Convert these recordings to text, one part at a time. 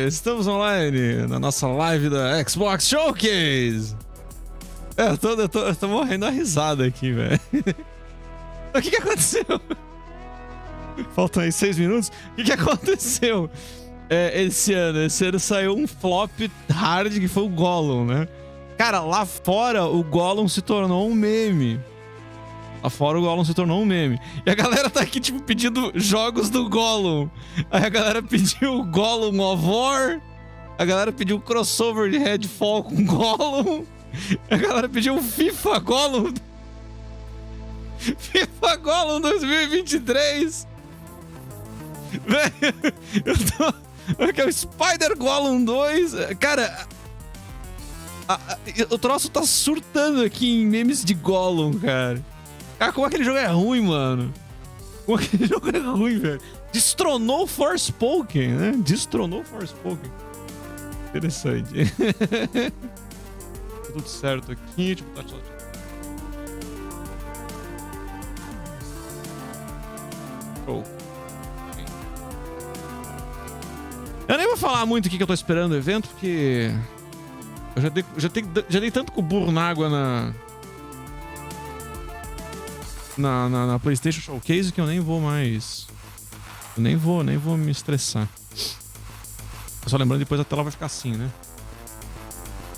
Estamos online na nossa live da Xbox Showcase. Eu tô morrendo a risada aqui, velho. O que aconteceu? Faltam aí 6 minutos. O que aconteceu? Esse ano saiu um flop hard que foi o Gollum, né? Cara, lá fora o Gollum se tornou um meme. E a galera tá aqui, tipo, pedindo jogos do Gollum. Aí a galera pediu o Gollum of War. A galera pediu o crossover de Redfall com Gollum. A galera pediu o FIFA Gollum. FIFA Gollum 2023. Velho, aqui é o Spider Gollum 2. Cara, o troço tá surtando aqui em memes de Gollum, cara. Cara, como aquele jogo é ruim, mano. Como aquele jogo é ruim, velho. Destronou o Forspoken, né? Destronou o Forspoken. Interessante. Tá tudo certo aqui. Tipo, tá tudo. Show. Eu nem vou falar muito o que eu tô esperando do evento, porque eu já dei tanto com o burro na água na PlayStation Showcase que eu nem vou mais. Eu nem vou me estressar. Só lembrando, depois a tela vai ficar assim, né?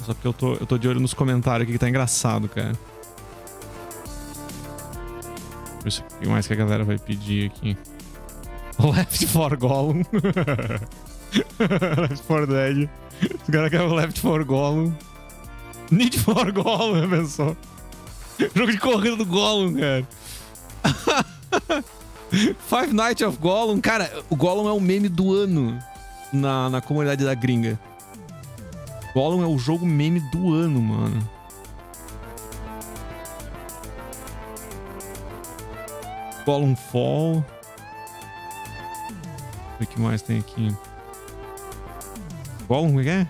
Só porque eu tô de olho nos comentários aqui que tá engraçado, cara. Deixa eu ver o que mais que a galera vai pedir aqui. Left 4 Gollum. Left 4 Dead. Os caras querem o Left 4 Gollum. Need for Gollum, já pensou? Jogo de corrida do Gollum, cara. Five Nights of Gollum. Cara, o Gollum é o meme do ano na comunidade da gringa. Gollum é o jogo meme do ano, mano. Gollum Fall. O que mais tem aqui? Gollum, o que é?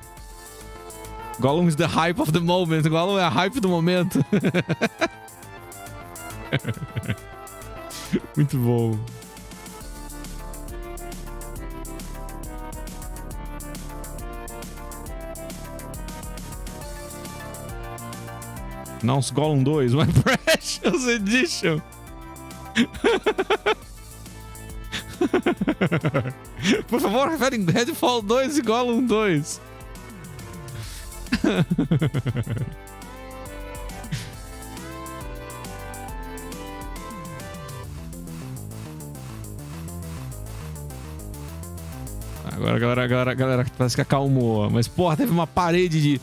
Gollum is the hype of the moment. Gollum é a hype do momento. Muito bom. Announce Gollum 2, My Precious Edition. Por favor, referem Redfall 2 e Gollum 2. Agora a galera parece que acalmou. Mas, porra, teve uma parede de...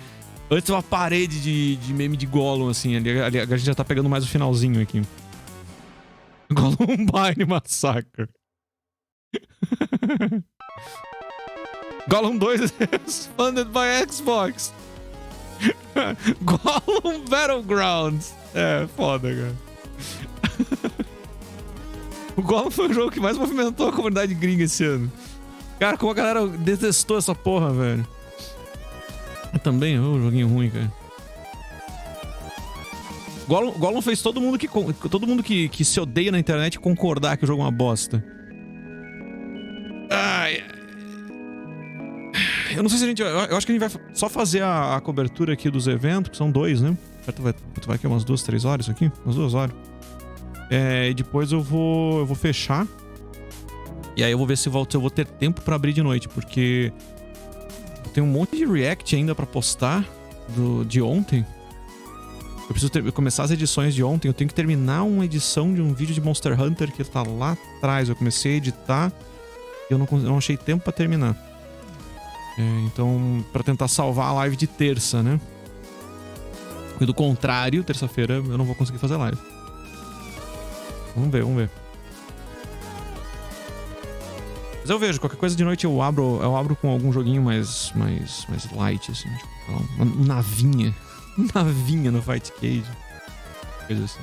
Antes uma parede de meme de Gollum, assim. Ali, a gente já tá pegando mais o finalzinho aqui. Gollum Bine Massacre. Gollum 2 is funded by Xbox. Gollum Battlegrounds. É, foda, cara. O Gollum foi o jogo que mais movimentou a comunidade gringa esse ano. Cara, como a galera detestou essa porra, velho. Também, joguinho ruim, cara. Gollum fez todo mundo que se odeia na internet concordar que o jogo é uma bosta. Ai. Eu não sei se a gente... Eu acho que a gente vai só fazer a cobertura aqui dos eventos, que são 2, né? Vai aqui umas 2, 3 horas isso aqui? Umas 2 horas. E depois eu vou fechar. E aí eu vou ver se eu vou ter tempo pra abrir de noite, porque... Tem um monte de react ainda pra postar de ontem. Eu preciso começar as edições de ontem. Eu tenho que terminar uma edição de um vídeo de Monster Hunter que tá lá atrás. Eu comecei a editar e eu não achei tempo pra terminar. Então, pra tentar salvar a live de terça, né? E do contrário, terça-feira eu não vou conseguir fazer live. Vamos ver. Mas eu vejo, qualquer coisa de noite eu abro com algum joguinho mais light, assim, tipo, uma navinha. Navinha no Fight Cage. Coisa assim.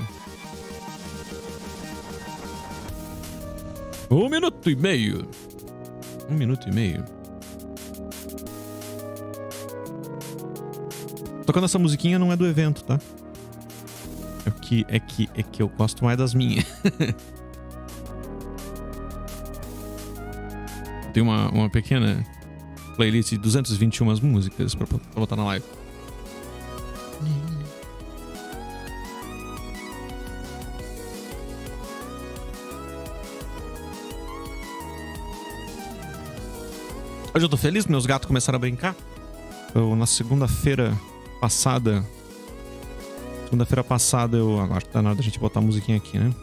1 minuto e meio. 1 minuto e meio. Tocando essa musiquinha não é do evento, tá? É que eu gosto mais das minhas. Tem uma pequena playlist de 221 músicas pra botar na live. Hoje eu tô feliz que meus gatos começaram a brincar. Na segunda-feira passada... Agora tá na hora da gente botar a musiquinha aqui, né?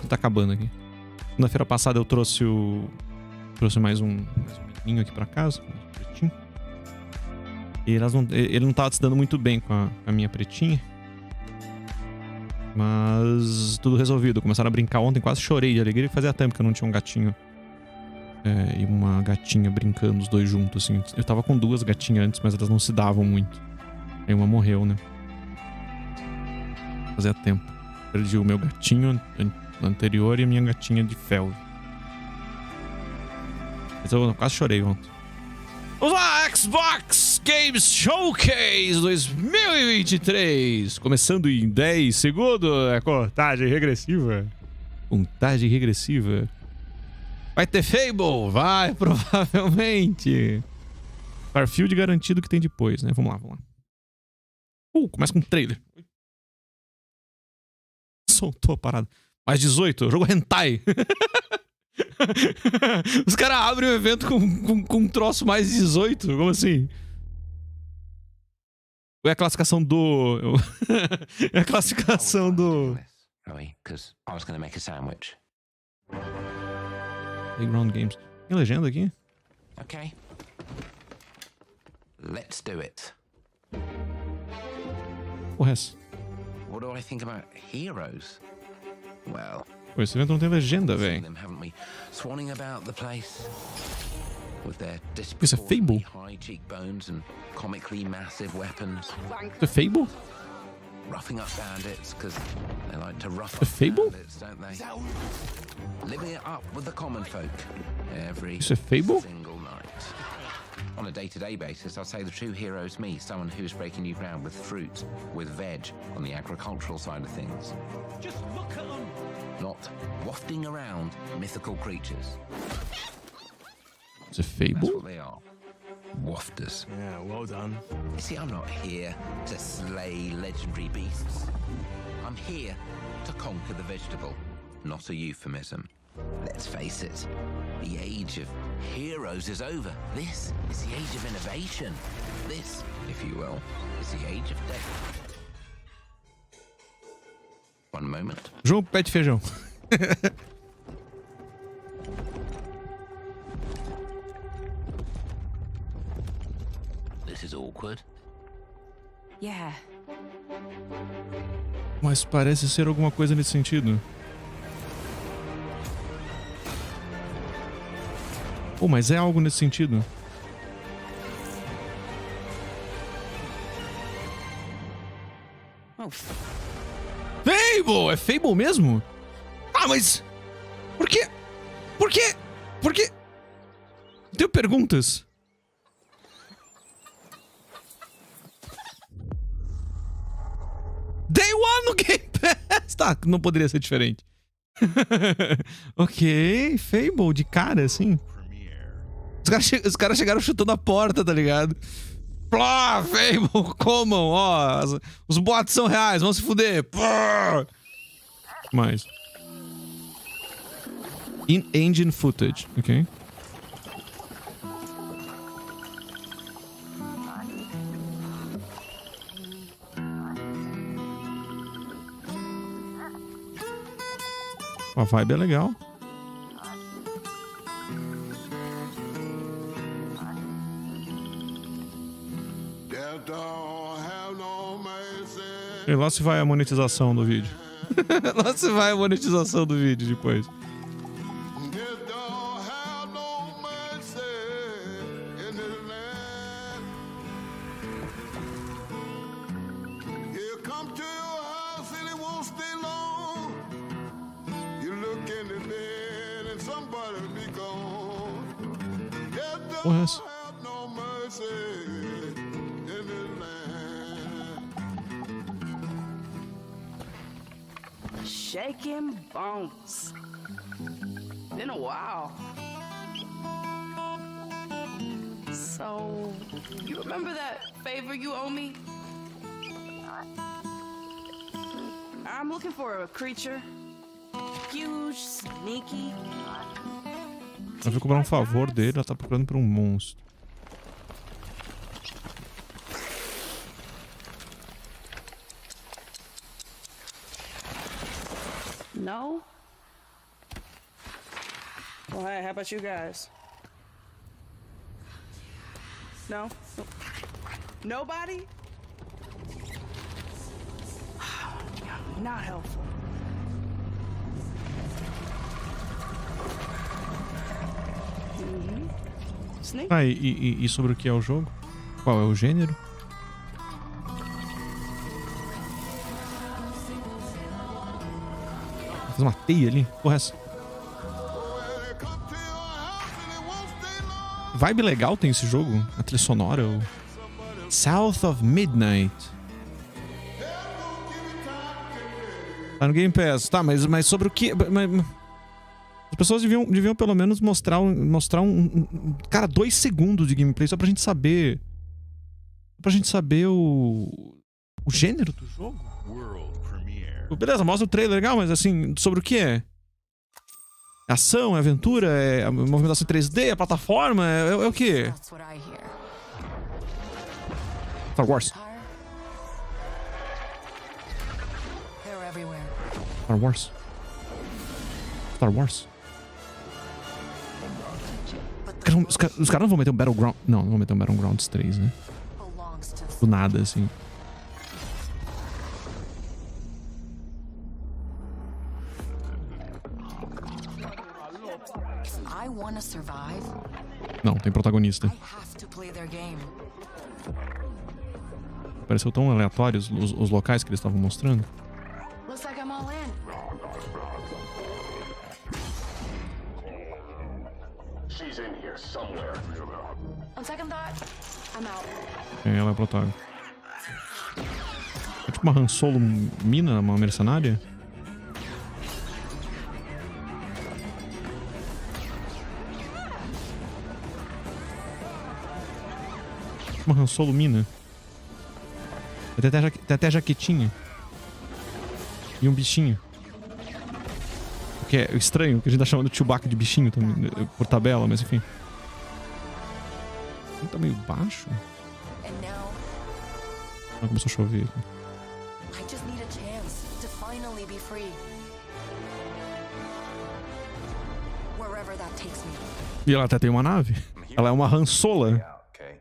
Tá acabando aqui. Segunda-feira passada eu trouxe mais um menininho aqui pra casa. Pretinho. E ele não tava se dando muito bem com a minha pretinha. Mas tudo resolvido. Começaram a brincar ontem, quase chorei de alegria. Fazia tempo que eu não tinha um gatinho e uma gatinha brincando, os dois juntos, assim. Eu tava com 2 gatinhas antes, mas elas não se davam muito. Aí uma morreu, né? Fazia tempo. Perdi o meu gatinho anterior e a minha gatinha de fel. Mas eu quase chorei ontem. Vamos lá, Xbox Games Showcase 2023. Começando em 10 segundos. É contagem regressiva. Contagem regressiva. Vai ter Fable? Vai, provavelmente. Starfield garantido que tem depois, né? Vamos lá. Começa com um trailer. Soltou a parada. Mais 18, jogo hentai. Os caras abrem o evento com um troço mais 18. Como assim? É a classificação do... É a classificação do... Playground Games. Tem legenda aqui? Ok. Let's do it. Porra, essa? What do I think about heroes? Well, pô, esse evento não tem legenda, velho. Swanning about the place with their Isso é Fable? high cheekbones and comically massive weapons. Isso é Fable? roughing up bandits because they like to rough The up Fable? bandits, don't they? Living it up with the common folk every Isso é Fable? single night. On a day-to-day basis, I'd say the true hero is me, someone who's breaking new ground with fruit, with veg, on the agricultural side of things. Just look at them. Not wafting around mythical creatures. Isso é That's Fable? what they are. Wafters. Yeah, well done. You see, I'm not here to slay legendary beasts. I'm here to conquer the vegetable, not a euphemism. Let's face it, the age of heroes is over. This is the age of innovation. This, if you will, is the age of death. One moment. João pede feijão. This is awkward. Yeah. Mas parece ser alguma coisa nesse sentido. Oh, mas é algo nesse sentido. Oh, Fable! É Fable mesmo? Ah, mas... Por quê? Por quê? Por quê? Tenho perguntas. Day One no Game Pass! Tá, não poderia ser diferente. Ok, Fable de cara, assim. Os caras chegaram chutando a porta, tá ligado? Plá, Fable, comam, ó. Os boatos são reais, vão se fuder. Plá. Mais. In-engine footage, ok. A vibe é legal. E lá se vai a monetização do vídeo. Lá se vai a monetização do vídeo depois. Porra, é essa? shaking bones. Been a while. So, you remember that favor you owe me? I'm looking for a creature. Huge, sneaky. Ela veio cobrar um favor dele, ela tá procurando por um monstro. No? Well, hey, how about you guys? No? Nobody? Not helpful. Snake? Ah, e sobre o que é o jogo? Qual é o gênero? Vou fazer uma teia ali? Porra, essa. Vibe legal tem esse jogo? A trilha sonora? O South of Midnight. Tá no Game Pass. Tá, mas sobre o que... As pessoas deviam pelo menos mostrar cara, 2 segundos de gameplay só pra gente saber... Pra gente saber o gênero do jogo. Beleza, mostra o trailer legal, mas assim, sobre o que é? É ação, é aventura, é a movimentação 3D, é plataforma, é o que? Star Wars. Star Wars. Star Wars. Os caras não vão meter um Battleground... Não vão meter um Battlegrounds 3, né? Do nada, assim. Não, tem protagonista. Pareceu tão aleatório os locais que eles estavam mostrando. Looks like I'm all in. She's in here somewhere. On second thought, I'm out. Ela é a protagonista. É tipo uma Han Solo mina, uma mercenária? Uma Han Solo mina. Tem até a jaquetinha. E um bichinho. O que é estranho, que a gente tá chamando de Chewbacca de bichinho também, por tabela, mas enfim. Ele tá meio baixo. And now, Ah, começou a chover aqui. I just need a chance to finally be free. Wherever that takes me. E ela até tem uma nave. Ela é uma Han Solo. Yeah, okay.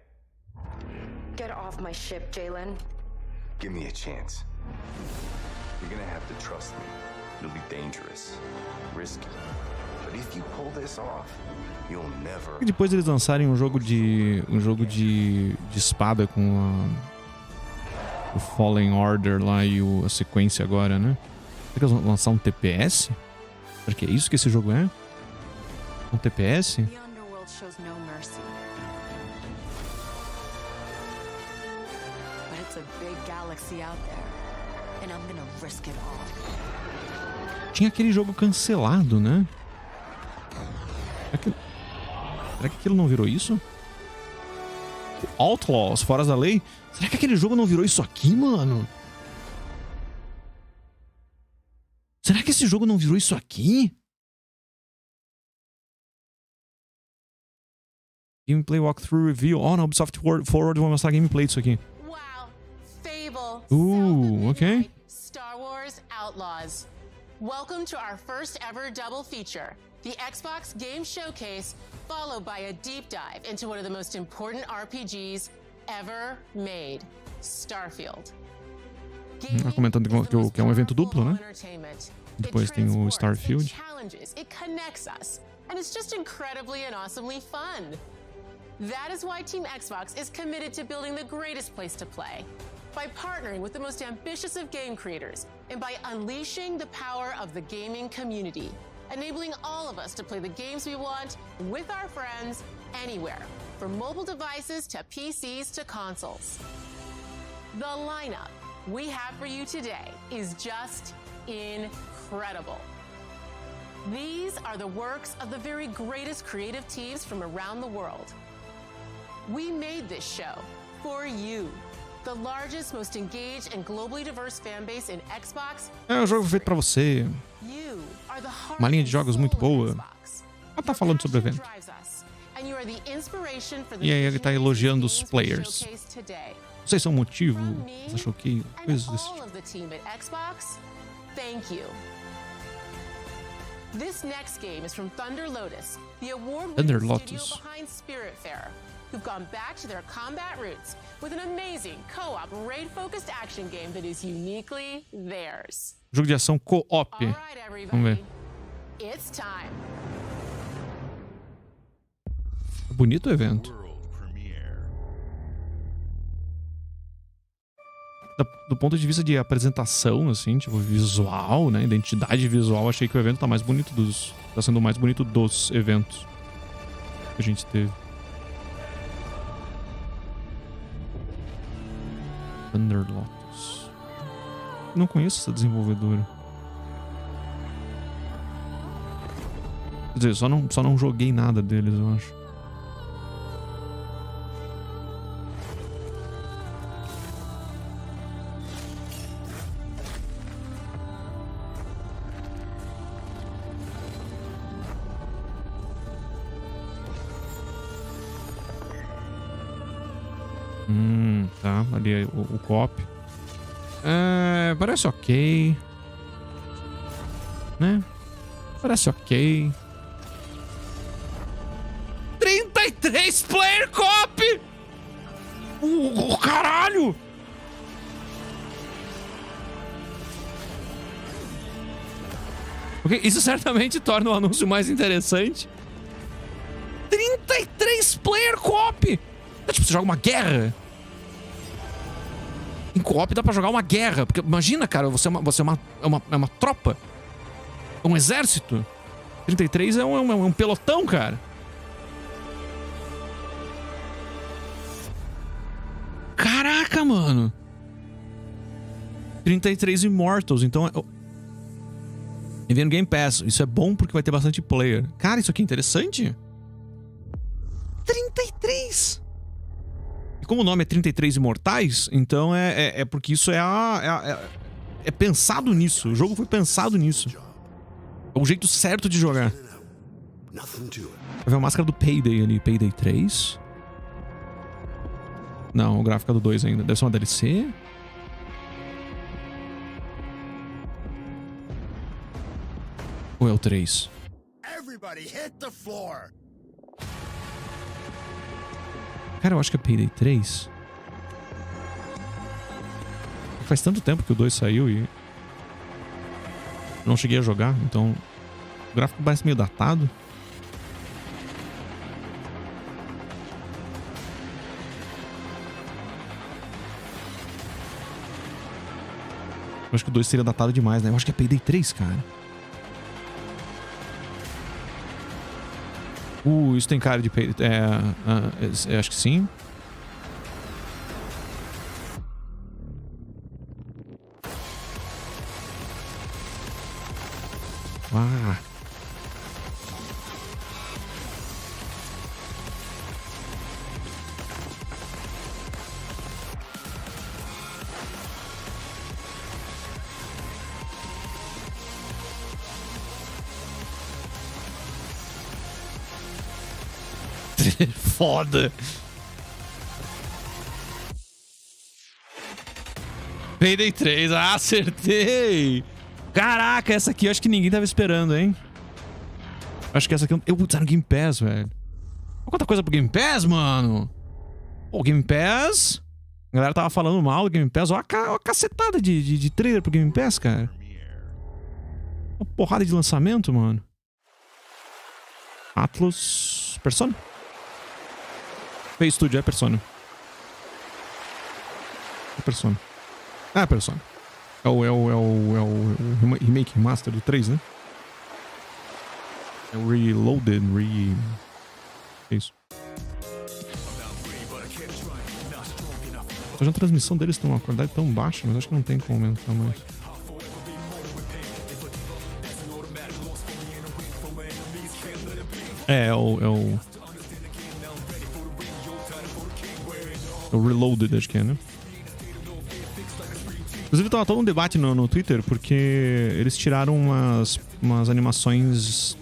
Get off my ship, Jalen. Give me a chance. You're gonna have to trust me. It'll be dangerous, risky. But if you pull this off, you'll never. E depois eles lançarem um jogo de espada com o Fallen Order lá e a sequência agora, né? Será que eles vão lançar um TPS? Será que é isso que esse jogo é? Um TPS? The underworld shows no mercy. But it's a big galaxy out there, and I'm gonna risk it all. Tinha aquele jogo cancelado, né? Será que aquilo não virou isso? O Outlaws, Fora da Lei? Será que aquele jogo não virou isso aqui, mano? Será que esse jogo não virou isso aqui? Gameplay Walkthrough Review. Oh, na Ubisoft Forward vou mostrar gameplay disso aqui. Wow. Fable. Okay. Midnight, Star Wars Outlaws. Welcome to our first ever double feature. The Xbox Game Showcase, followed by a deep dive into one of the most important RPGs ever made, Starfield. Comentando que é um evento duplo, né? Depois tem o Starfield. It connects us, and it's just incredibly and awesomely fun. That is why Team Xbox is committed to building the greatest place to play. By partnering with the most ambitious of game creators, and by unleashing the power of the gaming community, enabling all of us to play the games we want with our friends anywhere, from mobile devices to PCs to consoles. The lineup we have for you today is just incredible. These are the works of the very greatest creative teams from around the world. We made this show for you, the largest, most engaged and globally diverse fan base in Xbox. É um jogo feito pra você. You are the heart Uma linha de and jogos soul muito of boa. Xbox. Ela tá falando sobre o evento. E aí ele tá elogiando os players. Vocês são o motivo? Você achou que coisas desse tipo? Thank you. This next game is from Thunder Lotus, the award-winning studio behind Spiritfarer, who've gone back to their combat roots with an amazing co-op raid-focused action game that is uniquely theirs. Jogo de ação co-op. All right, Vamos ver. everybody. It's time. Bonito o evento. Do ponto de vista de apresentação, assim, tipo, visual, né? Identidade visual, achei que o evento tá mais bonito tá sendo o mais bonito dos eventos que a gente teve. Thunder Lotus. Não conheço essa desenvolvedora. Quer dizer, só não joguei nada deles, eu acho. Tá, ali é o co-op. Parece ok. Né? Parece ok. 33 player co-op! Caralho! Ok, isso certamente torna o anúncio mais interessante. 33 player co-op! É tipo, você joga uma guerra. co-op dá pra jogar uma guerra. Porque imagina, cara, você é uma tropa. Um exército. 33 é um pelotão, cara. Caraca, mano. 33 Immortals, então... E vem no Game Pass. Isso é bom porque vai ter bastante player. Cara, isso aqui é interessante. 33! E como o nome é 33 Imortais, então é porque isso é pensado nisso. O jogo foi pensado nisso. É o jeito certo de jogar. Vai ver a máscara do Payday ali. Payday 3. Não, o gráfico é do 2 ainda. Deve ser uma DLC. Ou é o 3? Cara, eu acho que é Payday 3. Faz tanto tempo que o 2 saiu e... não cheguei a jogar, então... O gráfico parece meio datado. Eu acho que o 2 seria datado demais, né? Eu acho que é Payday 3, cara. Isso tem cara de Payday... acho que sim. Ah... Foda. Payday 3. Ah, acertei. Caraca, essa aqui eu acho que ninguém tava esperando, hein? Acho que essa aqui... Eu vou usar no Game Pass, velho. Olha quanta coisa pro Game Pass, mano. Pô, Game Pass... A galera tava falando mal do Game Pass. Olha a cacetada de trailer pro Game Pass, cara. Uma porrada de lançamento, mano. Atlus... Persona? Fez Studio, é Persona. É Persona. Ah, é Persona. É o remake master do 3, né? É o Reloaded, É isso. Hoje a transmissão deles tem uma qualidade tão baixa, mas acho que não tem como aumentar mais. É o Reloaded, acho que é, né? Inclusive, tava todo um debate no Twitter, porque eles tiraram umas animações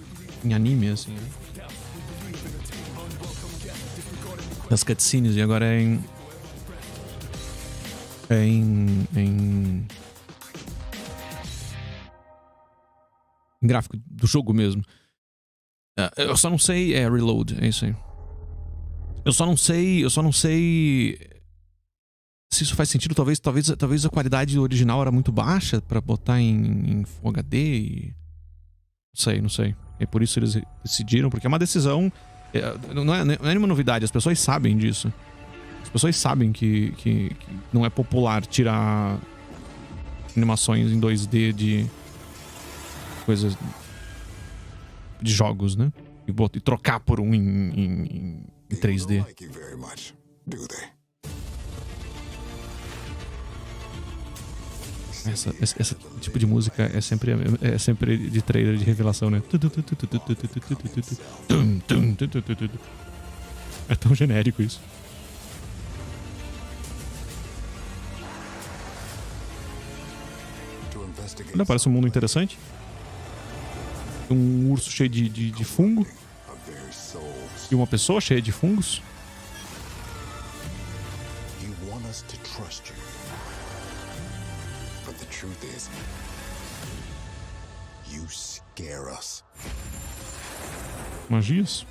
em anime, assim, né? Das cutscenes, e agora é em gráfico do jogo mesmo. Eu só não sei... É, Reload, é isso aí. Eu só não sei se isso faz sentido. Talvez a qualidade original era muito baixa pra botar em Full HD e... Não sei. É por isso eles decidiram, porque é uma decisão... Não é nenhuma novidade, as pessoas sabem disso. As pessoas sabem que não é popular tirar animações em 2D de coisas... de jogos, né? E trocar por um em 3D. Esse tipo de música é sempre de trailer de revelação, né? É tão genérico isso. Olha, parece um mundo interessante. Um urso cheio de fungo. E uma pessoa cheia de fungos. Magias?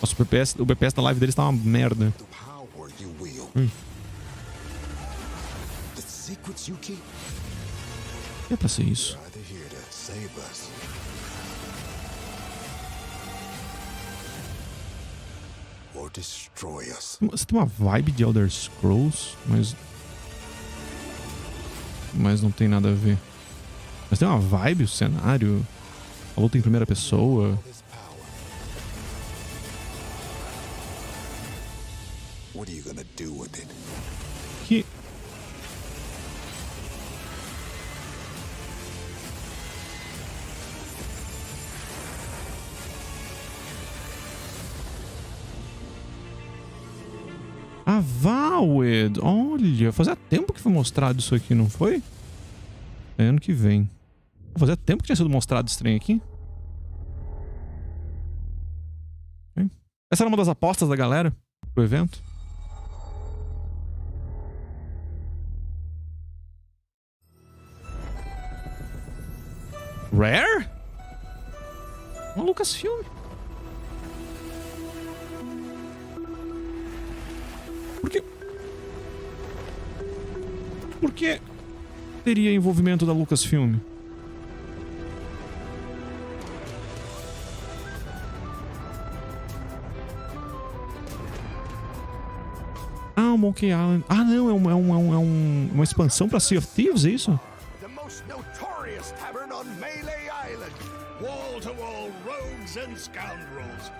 Nossa, o BPS da live deles tá uma merda. É pra ser isso. or destroy us. Você tem uma vibe de Elder Scrolls, mas não tem nada a ver. Mas tem uma vibe, o cenário, a luta em primeira pessoa. What are you gonna do with it? Que... A Valed! Olha, fazia tempo que foi mostrado isso aqui, não foi? É ano que vem. Fazia tempo que tinha sido mostrado esse trem aqui. Okay. Essa era uma das apostas da galera pro evento. Rare? Uma Lucasfilm. Por quê? Por que teria envolvimento da Lucasfilm? Ah, o Monkey Island. Ah, não, uma expansão pra Sea of Thieves, é isso? The most notorious tavern on Melee Island. Wall to wall rogues and scoundrels.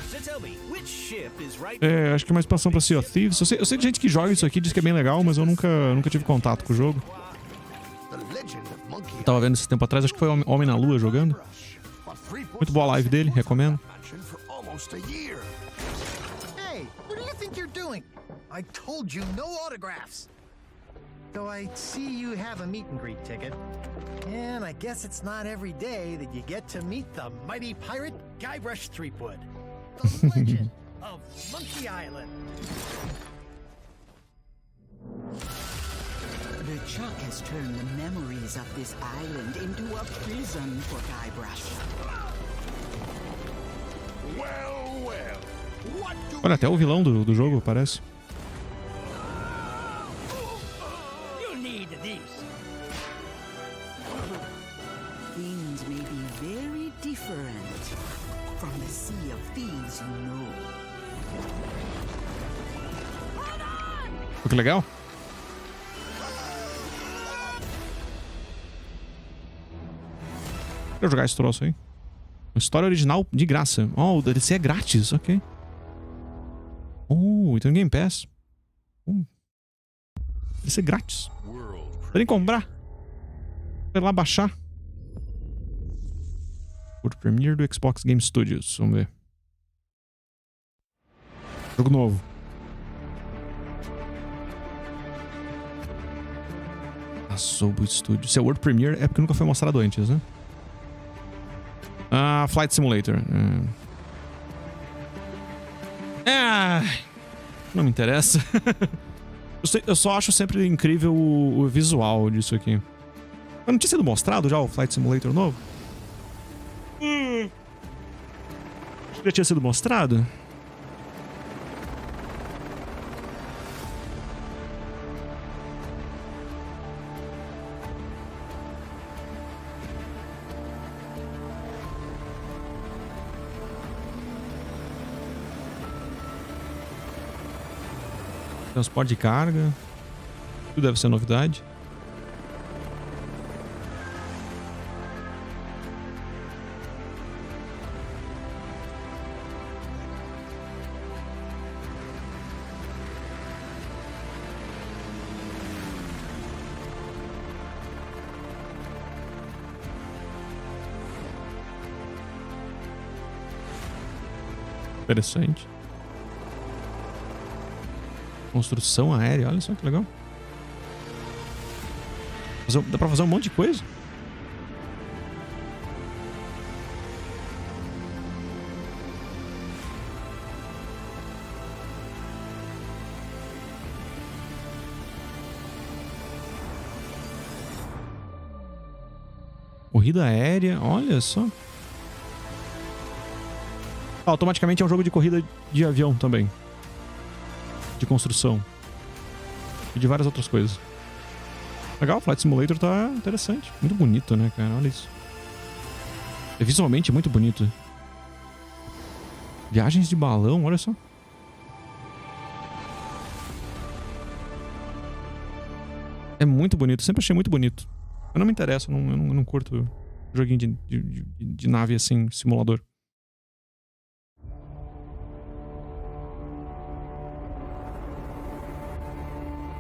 So tell me, which ship is right? É, acho que é uma expansão pra Sea of Thieves. Eu sei de gente que joga isso aqui, diz que é bem legal, mas eu nunca tive contato com o jogo. Eu tava vendo esse tempo atrás, acho que foi Homem na Lua jogando. Muito boa a live dele, recomendo. Hey, what do you think you're doing? I told you no autographs. Though I see you have a meet and greet ticket. And I guess it's not every day that you get to meet the mighty pirate Guybrush Threepwood, the legend of Monkey Island. The Chuck has turned the memories of this island into a prison for Guybrush. Well, well. What do Olha, até o vilão do jogo, parece. you need these? Things may be very different from the Sea of Thieves you know. Que legal. Quero jogar esse troço aí. Uma história original de graça. Oh, o DLC é grátis, ok. Oh, então Game Pass. DLC é grátis. Podem comprar. Vai lá baixar. World Premiere do Xbox Game Studios. Vamos ver. Jogo novo. Asobo Studio. Se é World Premiere é porque nunca foi mostrado antes, né? Ah, Flight Simulator. Não me interessa. Eu só acho sempre incrível o visual disso aqui. Mas não tinha sido mostrado já o Flight Simulator novo? Acho que já tinha sido mostrado. Transporte de carga. Tudo deve ser novidade. Interessante. Construção aérea, olha só que legal. Dá pra fazer um monte de coisa. Corrida aérea, olha só. Automaticamente é um jogo de corrida de avião também. De construção. E de várias outras coisas. Legal, o Flight Simulator tá interessante. Muito bonito, né, cara? Olha isso. É visualmente muito bonito. Viagens de balão, olha só. É muito bonito, sempre achei muito bonito. Eu não me interesso, eu não curto joguinho de nave assim, simulador.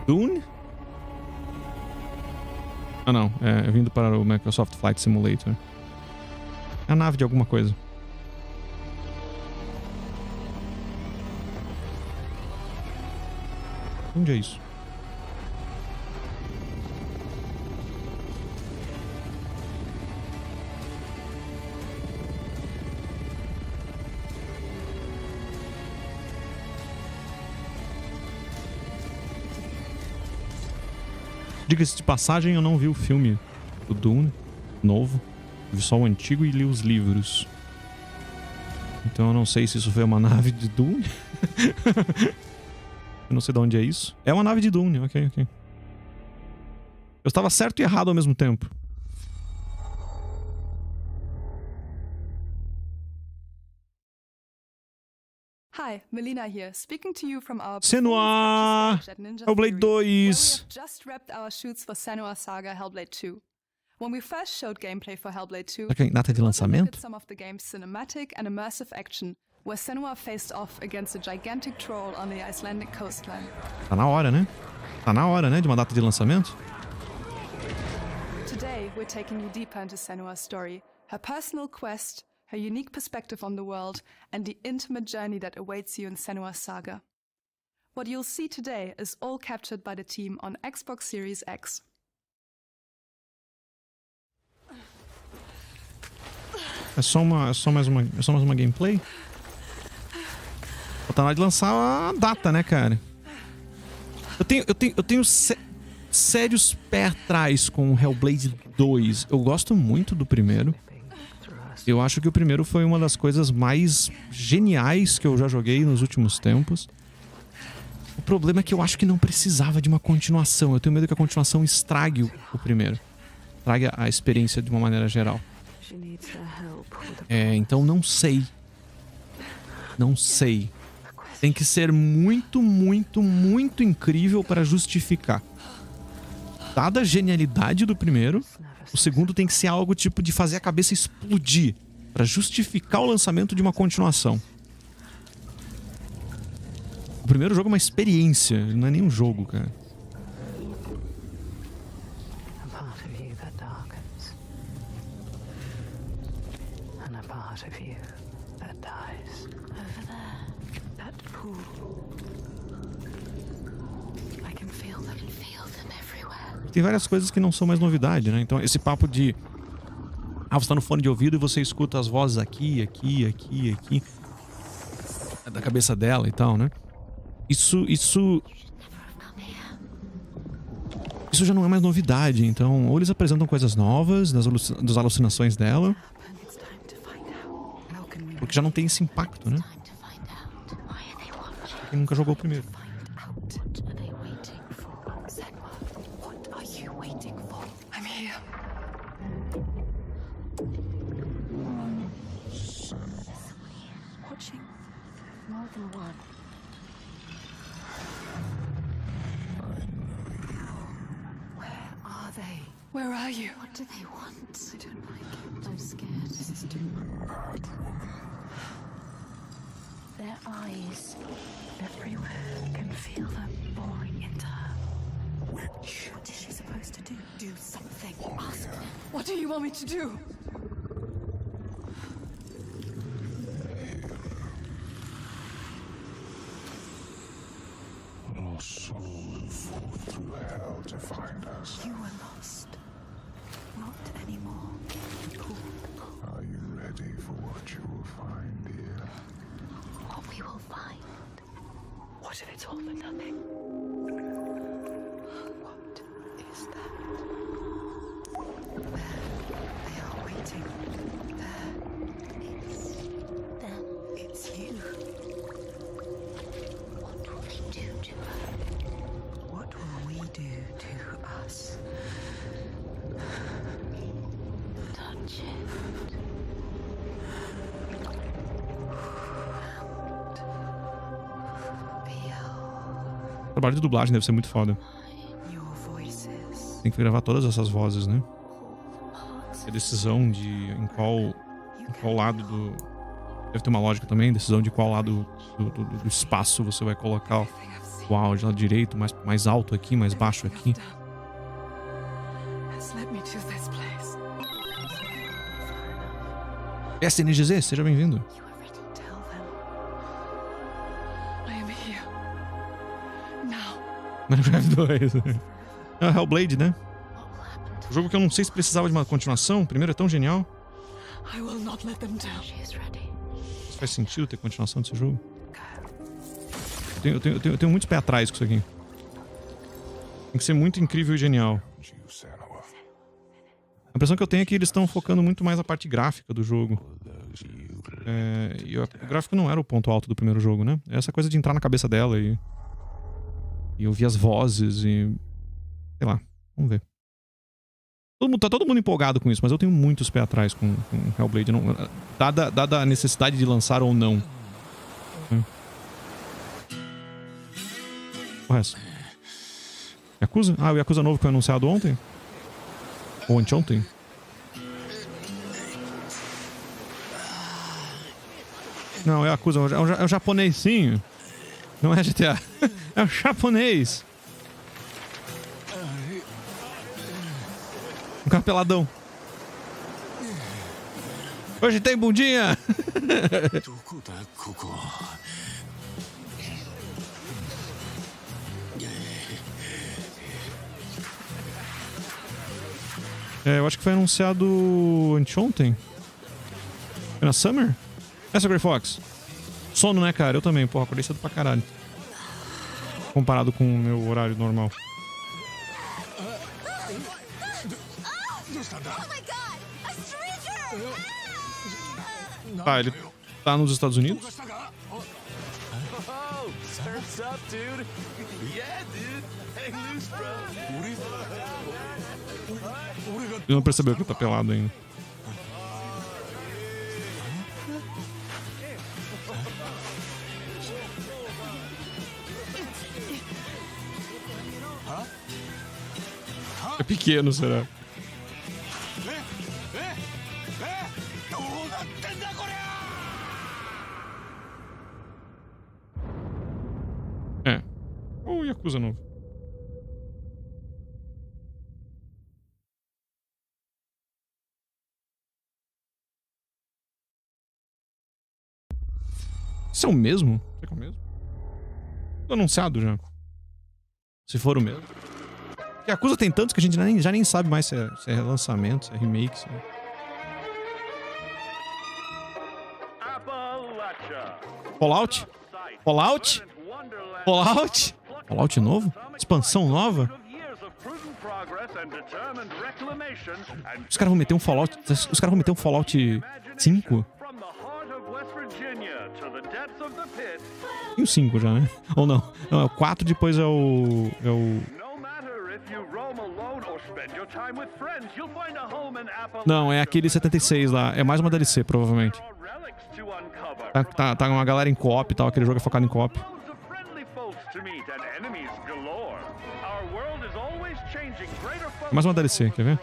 Dune? Ah não, é vindo para o Microsoft Flight Simulator. É a nave de alguma coisa. Onde é isso? Diga-se de passagem, eu não vi o filme do Dune novo. Vi só o antigo e li os livros. Então eu não sei se isso foi uma nave de Dune. Eu não sei de onde é isso. É uma nave de Dune, ok. Eu estava certo e errado ao mesmo tempo. Hi, Melina here, speaking to you from our Senua! Hellblade 2! where we have just wrapped our shoots for Senua Saga Hellblade 2. When we first showed gameplay for Hellblade 2, Será que é data de lançamento? some of the game's cinematic and immersive action, where Senua faced off against a gigantic troll on the Icelandic coastline. Tá na hora, né? Tá na hora, né? De uma data de lançamento? Today, we're taking you deeper into Senua's story, her personal quest, her unique perspective on the world, and the intimate journey that awaits you in Senua's saga. What you'll see today is all captured by the team on Xbox Series X. É só mais uma gameplay? Tá na hora de lançar a data, né, cara? Eu tenho sérios pés atrás com o Hellblade 2. Eu gosto muito do primeiro. Eu acho que o primeiro foi uma das coisas mais geniais que eu já joguei nos últimos tempos. O problema é que eu acho que não precisava de uma continuação. Eu tenho medo que a continuação estrague o primeiro. Estrague a experiência de uma maneira geral. Então não sei. Não sei. Tem que ser muito, muito, muito incrível para justificar. Dada a genialidade do primeiro, o segundo tem que ser algo tipo de fazer a cabeça explodir para justificar o lançamento de uma continuação. O primeiro jogo é uma experiência, não é nem um jogo, cara. Tem várias coisas que não são mais novidade, né? Então esse papo de... você tá no fone de ouvido e você escuta as vozes aqui. Da cabeça dela e tal, né? Isso já não é mais novidade. Então, ou eles apresentam coisas novas das alucinações dela, porque já não tem esse impacto, né? Quem nunca jogou o primeiro. Where are you? What do they want? I don't like it. I'm scared. This is too hard. Their eyes everywhere. I can feel them boring into her. Witch. What is she supposed to do? Do something. Ask them. What do you want me to do? Our souls fought through hell to find us. You were lost. Not anymore. Cool. Are you ready for what you will find here? What we will find. What if it's all for nothing? What is that? There. They are waiting. There. It's them. It's you. What will they do to her? What will we do to us? Touch it. trabalho de dublagem deve ser muito foda. Tem que gravar todas essas vozes, né? A decisão de em qual lado do... Deve ter uma lógica também, decisão de qual lado do espaço você vai colocar o áudio, lado direito, mais alto aqui, mais baixo aqui. SNGZ, seja bem-vindo. Minecraft 2. É o Hellblade, né? Um jogo que eu não sei se precisava de uma continuação. O primeiro é tão genial. Isso faz sentido ter continuação desse jogo? Eu tenho muitos pés atrás com isso aqui. Tem que ser muito incrível e genial. A impressão que eu tenho é que eles estão focando muito mais na parte gráfica do jogo. E o gráfico não era o ponto alto do primeiro jogo, né? Essa coisa de entrar na cabeça dela e ouvir as vozes e... Sei lá, vamos ver. Tá todo mundo empolgado com isso, mas eu tenho muitos pés atrás com Hellblade. Dada a necessidade de lançar ou não. O resto. Yakuza? Ah, o Yakuza novo que foi anunciado ontem? Ou anteontem? Não, é Yakuza. É o japonesinho. Não é GTA. É o japonês. Um cara peladão. Hoje tem bundinha. Eu acho que foi anunciado anteontem. Foi na Summer? Essa Grey Fox. Sono, né, cara? Eu também, porra, acordei cedo pra caralho. Comparado com o meu horário normal. Tá, ele tá nos Estados Unidos? Ele não percebeu que ele tá pelado ainda. É pequeno, será? Ou o Yakuza novo. Isso é o mesmo? Será que é o mesmo? Tô anunciado já. Se for o mesmo. Porque Yakuza tem tantos que a gente já nem sabe mais se é lançamento, se é remake, se é... Fallout? Fallout? Fallout? Fallout novo? Expansão nova? Os caras vão meter um Fallout... Os caras vão meter um Fallout 5? E o 5 já, né? Ou não? Não, é o 4, depois é o... Não, é aquele 76 lá. É mais uma DLC, provavelmente. Tá uma galera em co-op e tal. Aquele jogo é focado em co-op. Mais uma DLC, quer ver?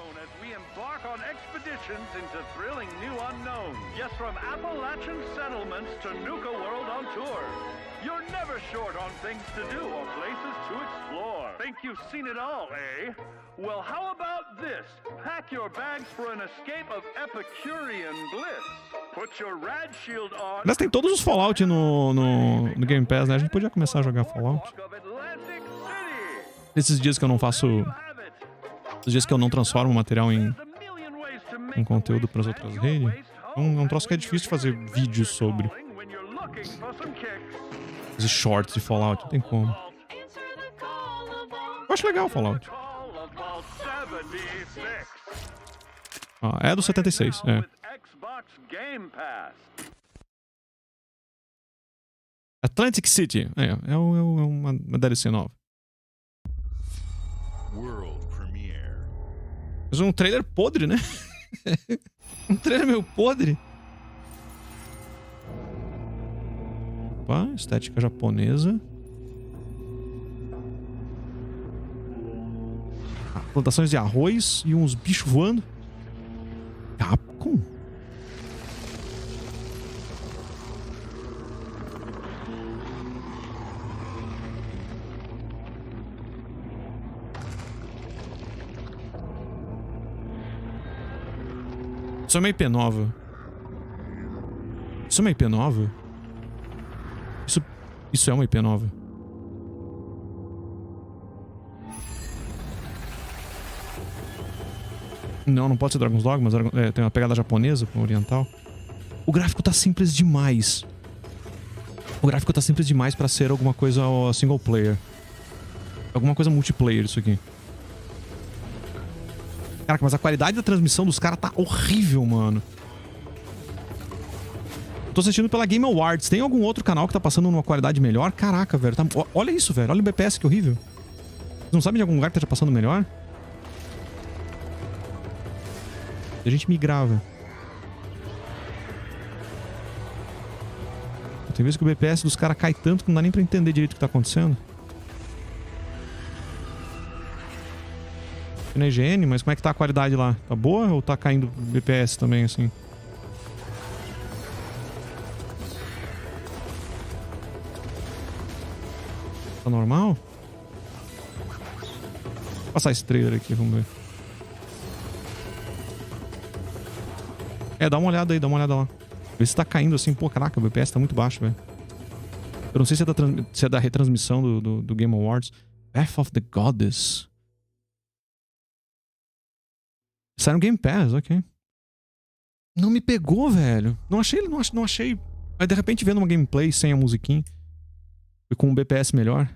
Think you've seen it all, eh? Well, how about this? Pack your bags for an escape of Epicurean bliss. Put your rad shield on. Aliás, tem todos os Fallout no Game Pass, né? A gente podia começar a jogar Fallout. Esses dias que eu não faço... Esses dias que eu não transformo o material em conteúdo para as outras redes. É um troço que é difícil de fazer vídeos sobre. Esses shorts de Fallout, não tem como. Eu acho legal o Fallout. É do 76, é. Atlantic City. É uma DLC nova. Mas um trailer podre, né? Um trailer meio podre. Opa, estética japonesa. Plantações de arroz e uns bichos voando. Capcom? Isso é uma IP nova. Isso é uma IP nova? Isso é uma IP nova. Não pode ser Dragon's Dogma, mas tem uma pegada japonesa, oriental. O gráfico tá simples demais. O gráfico tá simples demais pra ser alguma coisa single player. Alguma coisa multiplayer isso aqui. Caraca, mas a qualidade da transmissão dos caras tá horrível, mano. Tô assistindo pela Game Awards. Tem algum outro canal que tá passando numa qualidade melhor? Caraca, velho. Tá... Olha isso, velho. Olha o BPS, que horrível. Vocês não sabem de algum lugar que esteja passando melhor? A gente migrava. Tem vezes que o BPS dos caras cai tanto que não dá nem pra entender direito o que tá acontecendo. Na IGN, mas como é que tá a qualidade lá? Tá boa ou tá caindo BPS também, assim? Tá normal? Vou passar esse trailer aqui, vamos ver. Dá uma olhada aí, dá uma olhada lá. Vê se tá caindo assim. Pô, caraca, o BPS tá muito baixo, velho. Eu não sei se é da retransmissão do Game Awards. Path of the Goddess. Sai no Game Pass, ok. Não me pegou, velho. Não achei. Aí de repente vendo uma gameplay sem a musiquinha e com um BPS melhor.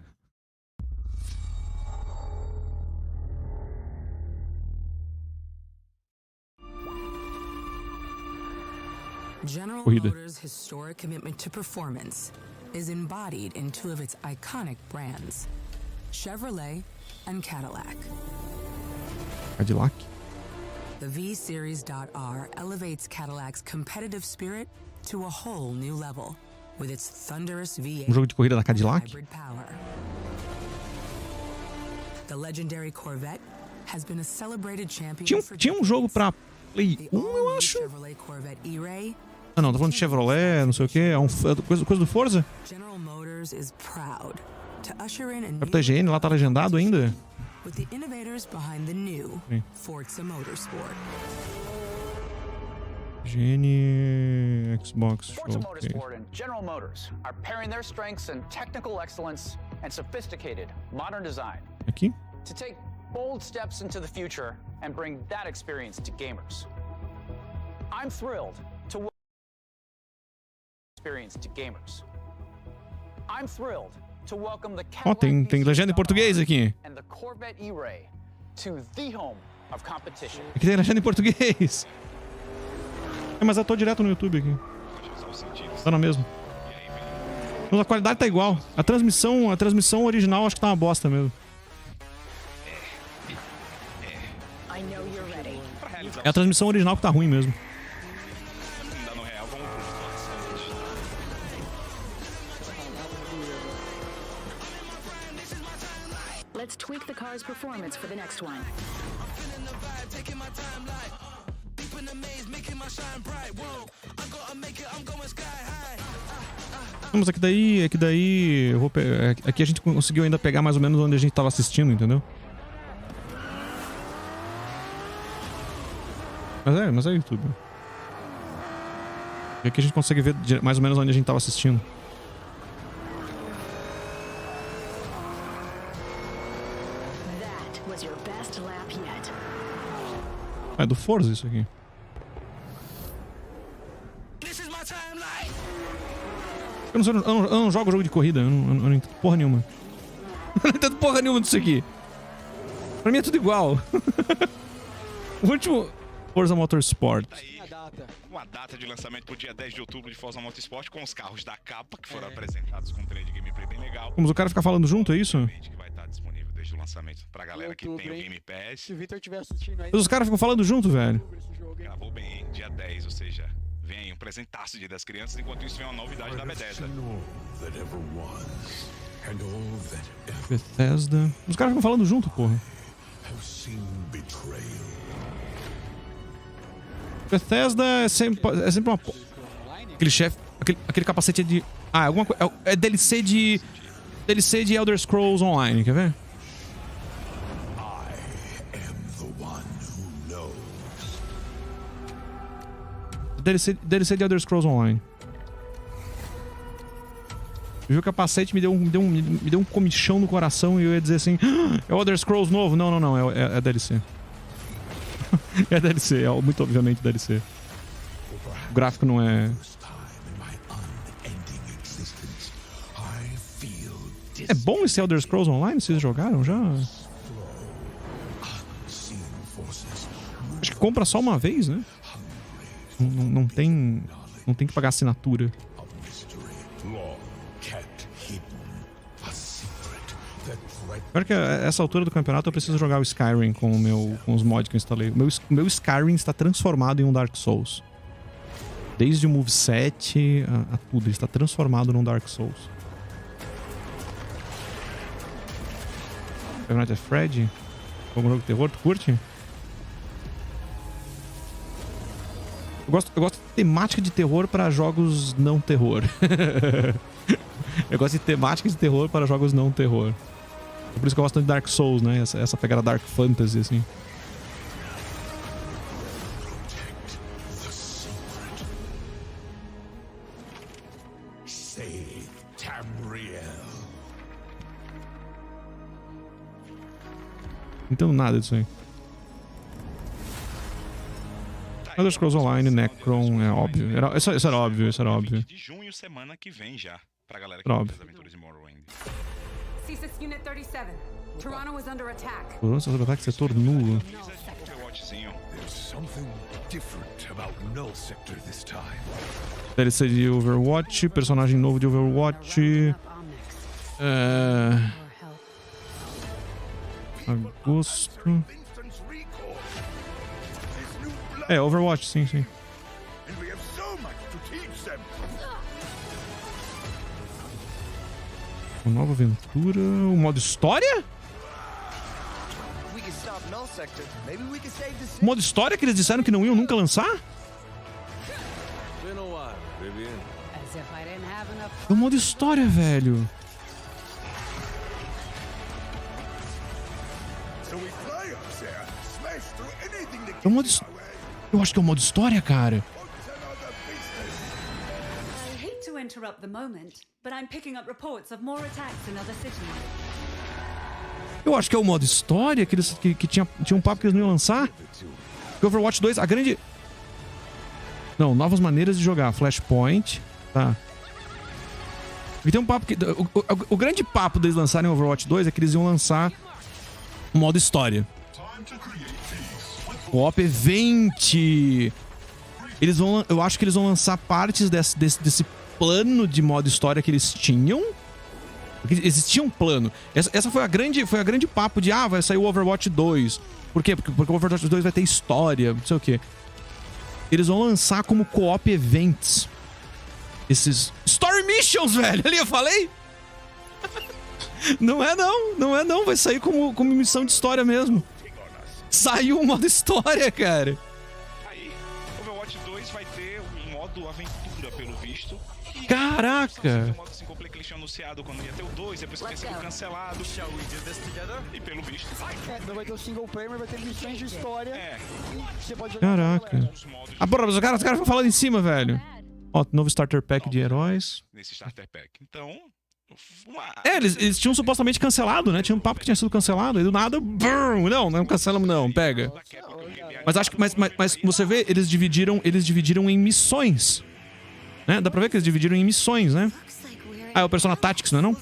General Corrida. Motors' historic commitment to performance is embodied in two of its iconic brands, Chevrolet and Cadillac. Cadillac. The V-Series.R elevates Cadillac's competitive spirit to a whole new level with its thunderous V8 Jogo de corrida da Cadillac. hybrid power. The legendary Corvette has been a celebrated champion for Tinha jogo pra Play 1, eu acho. Chevrolet Corvette E-Ray. Ah, não, tô falando de Chevrolet, não sei o que. Coisa do Forza? General Motors is proud to usher in a new Capitão IGN, lá tá legendado ainda? with the innovators behind the new Forza Motorsport. IGN, Xbox Forza Showcase. Motorsport and General Motors are pairing their strengths in technical excellence and sophisticated modern design Aqui? to take bold steps into the future and bring that experience to gamers. I'm thrilled to welcome experience to gamers. I'm thrilled to welcome the Ó, tem legenda em português aqui. and the Corvette E-Ray to the home of competition. Aqui tem legenda em português. Mas eu tô direto no YouTube aqui. Tá na mesma. Mas a qualidade tá igual. A transmissão original acho que tá uma bosta mesmo. É a transmissão original que tá ruim mesmo. Let's tweak the car's performance for the next one. Mas aqui daí eu vou aqui a gente conseguiu ainda pegar mais ou menos onde a gente tava assistindo, entendeu? Mas é YouTube. E aqui a gente consegue ver mais ou menos onde a gente tava assistindo. That was your best lap yet. É do Forza isso aqui. Eu não jogo jogo de corrida, eu não entendo porra nenhuma. Eu não entendo porra nenhuma disso aqui. Pra mim é tudo igual. O último Forza Motorsport. Uma data de lançamento pro dia 10 de outubro de Forza Motorsport com os carros da capa que foram apresentados com um trailer de gameplay bem legal. Como o cara fica falando junto, é isso? Que vai estar disponível desde o lançamento pra galera que tem o Game Pass. Se o Victor estiver assistindo aí. Mas os caras ficam falando junto, velho. Gravou bem, hein? Dia 10, ou seja, vem aí um presentaço Dia das Crianças, enquanto isso vem uma novidade da Bethesda. Bethesda. Os caras ficam falando junto, porra. Bethesda é sempre uma... Aquele chefe... Aquele capacete é de... Ah, alguma coisa... É DLC de... DLC de Elder Scrolls Online, quer ver? DLC de Elder Scrolls Online. Eu vi o capacete, me deu um comichão no coração e eu ia dizer assim... Ah, é o Elder Scrolls novo? Não. É DLC. É DLC, é muito obviamente DLC. O gráfico não é... É bom esse Elder Scrolls Online? Vocês jogaram já? Acho que compra só uma vez, né? Não tem que pagar assinatura. Pior que a essa altura do campeonato eu preciso jogar o Skyrim com os mods que eu instalei. O meu Skyrim está transformado em um Dark Souls. Desde o moveset a tudo. Ele está transformado num Dark Souls. Campeonato é Fred? Como jogo de terror, tu curte? Eu gosto de temática de terror para jogos não terror. Eu gosto de temática de terror para jogos não terror. É por isso que eu gosto de Dark Souls, né? Essa pegada Dark Fantasy, assim. Então nada disso aí. Elder Scrolls Online, Necron, é óbvio. Isso era óbvio. De junho, semana que vem já. Pra galera que óbvio. faz aventuras de Morrowind. C6 Unit 37. Toronto is under attack. Toronto sob ataque, setor nulo. DLC de Overwatch, personagem novo de Overwatch. Agosto. É, Overwatch, sim. Uma nova aventura. O modo história? O modo história que eles disseram que não iam nunca lançar? É o modo história, velho. É o modo... Eu acho que é o modo história, cara. Interrupt the moment, but I'm picking up reports of more attacks in other cities. Eu acho que é o modo história que tinha um papo que eles não iam lançar. Porque Overwatch 2, a grande... Não, novas maneiras de jogar. Flashpoint, tá. E tem um papo que... O grande papo deles lançarem Overwatch 2 é que eles iam lançar o modo história. Co-op Event. Eu acho que eles vão lançar partes desse plano de modo história que eles tinham. Porque existia um plano. Essa foi a grande papo de vai sair o Overwatch 2. Por quê? Porque o Overwatch 2 vai ter história, não sei o quê. Eles vão lançar como co-op events. Esses Story Missions, velho. Ali eu falei. Não é não. Vai sair como missão de história mesmo. Saiu o modo história, cara. Aí, Overwatch 2 vai ter um modo aventura, pelo visto. Caraca! O modo single player que eles tinham anunciado quando ia ter o 2, depois que tinha sido cancelado. E pelo visto... Não vai ter o single player, mas vai ter missões de história. Você pode jogar. Caraca. Porra, os caras ficam falando em cima, velho. Ó, novo starter pack de heróis. Nesse starter pack. Então... Eles tinham supostamente cancelado, né? Tinha um papo que tinha sido cancelado. E do nada... Brrr, não cancelamos não, pega. Mas acho que... Mas você vê, eles dividiram em missões. Né? Dá pra ver que eles dividiram em missões, né? É o Persona Tactics, não é não?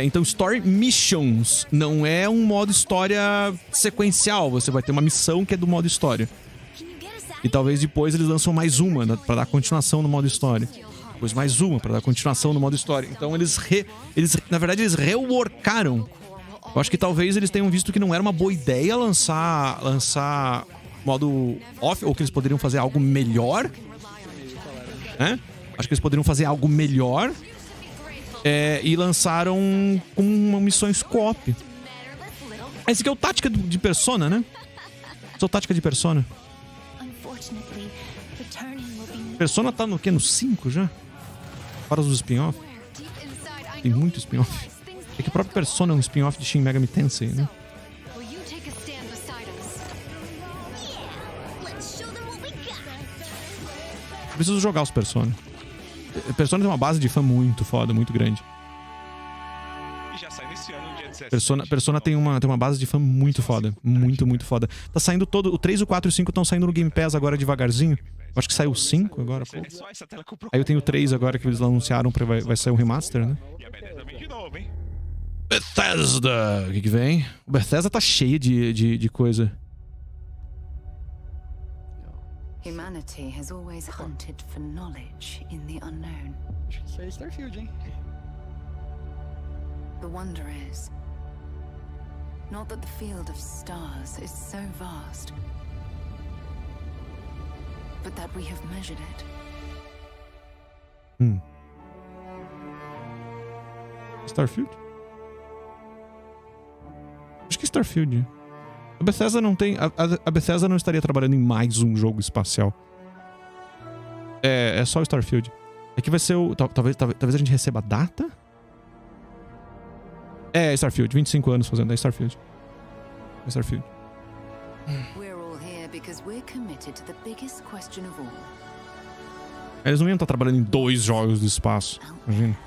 Então Story Missions não é um modo história sequencial. Você vai ter uma missão que é do modo história. E talvez depois eles lançam mais uma pra dar continuação no modo história. Depois mais uma pra dar continuação no modo história. Então na verdade eles reworkaram. Eu acho que talvez eles tenham visto que não era uma boa ideia lançar modo off, ou que eles poderiam fazer algo melhor. Né? Acho que eles poderiam fazer algo melhor. E lançaram com missões co-op. Esse aqui é o tática de Persona, né? Sou tática de Persona. Persona tá no quê? No 5 já? Fora os spin-off. Tem muito spin-off. É que o próprio Persona é um spin-off de Shin Megami Tensei, né? Eu preciso jogar os Persona. Persona tem uma base de fã muito foda, muito grande. E já sai nesse ano, dia 17. Persona tem uma base de fã muito foda. Muito, muito foda. Tá saindo todo... O 3, o 4 e o 5 estão saindo no Game Pass agora devagarzinho. Eu acho que saiu o 5 agora. Pô. Aí eu tenho o 3 agora que eles anunciaram pra vai sair um remaster, né? E a Bethesda vem de novo, hein? Bethesda! O que vem? O Bethesda tá cheio de coisa. Humanity has always hunted for knowledge in the unknown. Isso aí é Starfield, hein? The wonder is not that the field of stars is so vast, but that we have measured it. Starfield? Acho que Starfield. A Bethesda não tem... A Bethesda não estaria trabalhando em mais um jogo espacial. É só o Starfield. É que vai ser o... Talvez a gente receba a data? É Starfield. 25 anos fazendo. É Starfield. É Starfield. We're all here because we're committed to the biggest question of all. Eles não iam estar trabalhando em 2 jogos do espaço. Imagina.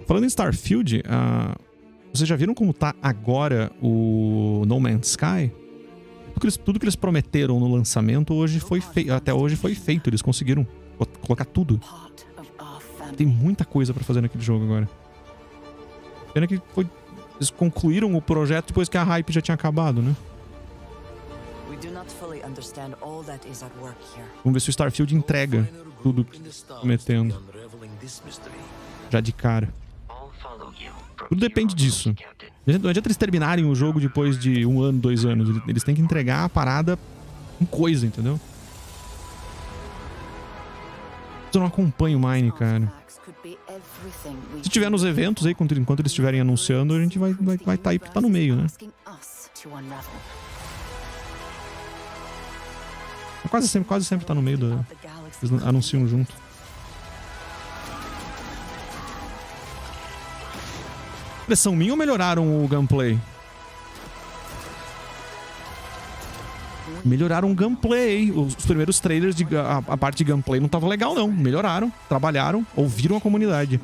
Falando em Starfield, vocês já viram como tá agora o No Man's Sky? Tudo que eles prometeram no lançamento até hoje foi feito. Eles conseguiram colocar tudo. Tem muita coisa pra fazer naquele jogo agora. Pena que eles concluíram o projeto depois que a hype já tinha acabado, né? Vamos ver se o Starfield entrega tudo que está prometendo. Já de cara. Tudo depende disso. Não adianta eles terminarem o jogo depois de 1 ano, 2 anos. Eles têm que entregar a parada com coisa, entendeu? Eu não acompanho o Mine, cara. Se tiver nos eventos aí, enquanto eles estiverem anunciando, a gente vai estar aí, porque tá no meio, né? Quase sempre tá no meio do... Eles anunciam junto. Impressão minha ou melhoraram o gameplay? Melhoraram o gameplay. Os primeiros trailers, a parte de gameplay não tava legal, não. Melhoraram, trabalharam, ouviram a comunidade.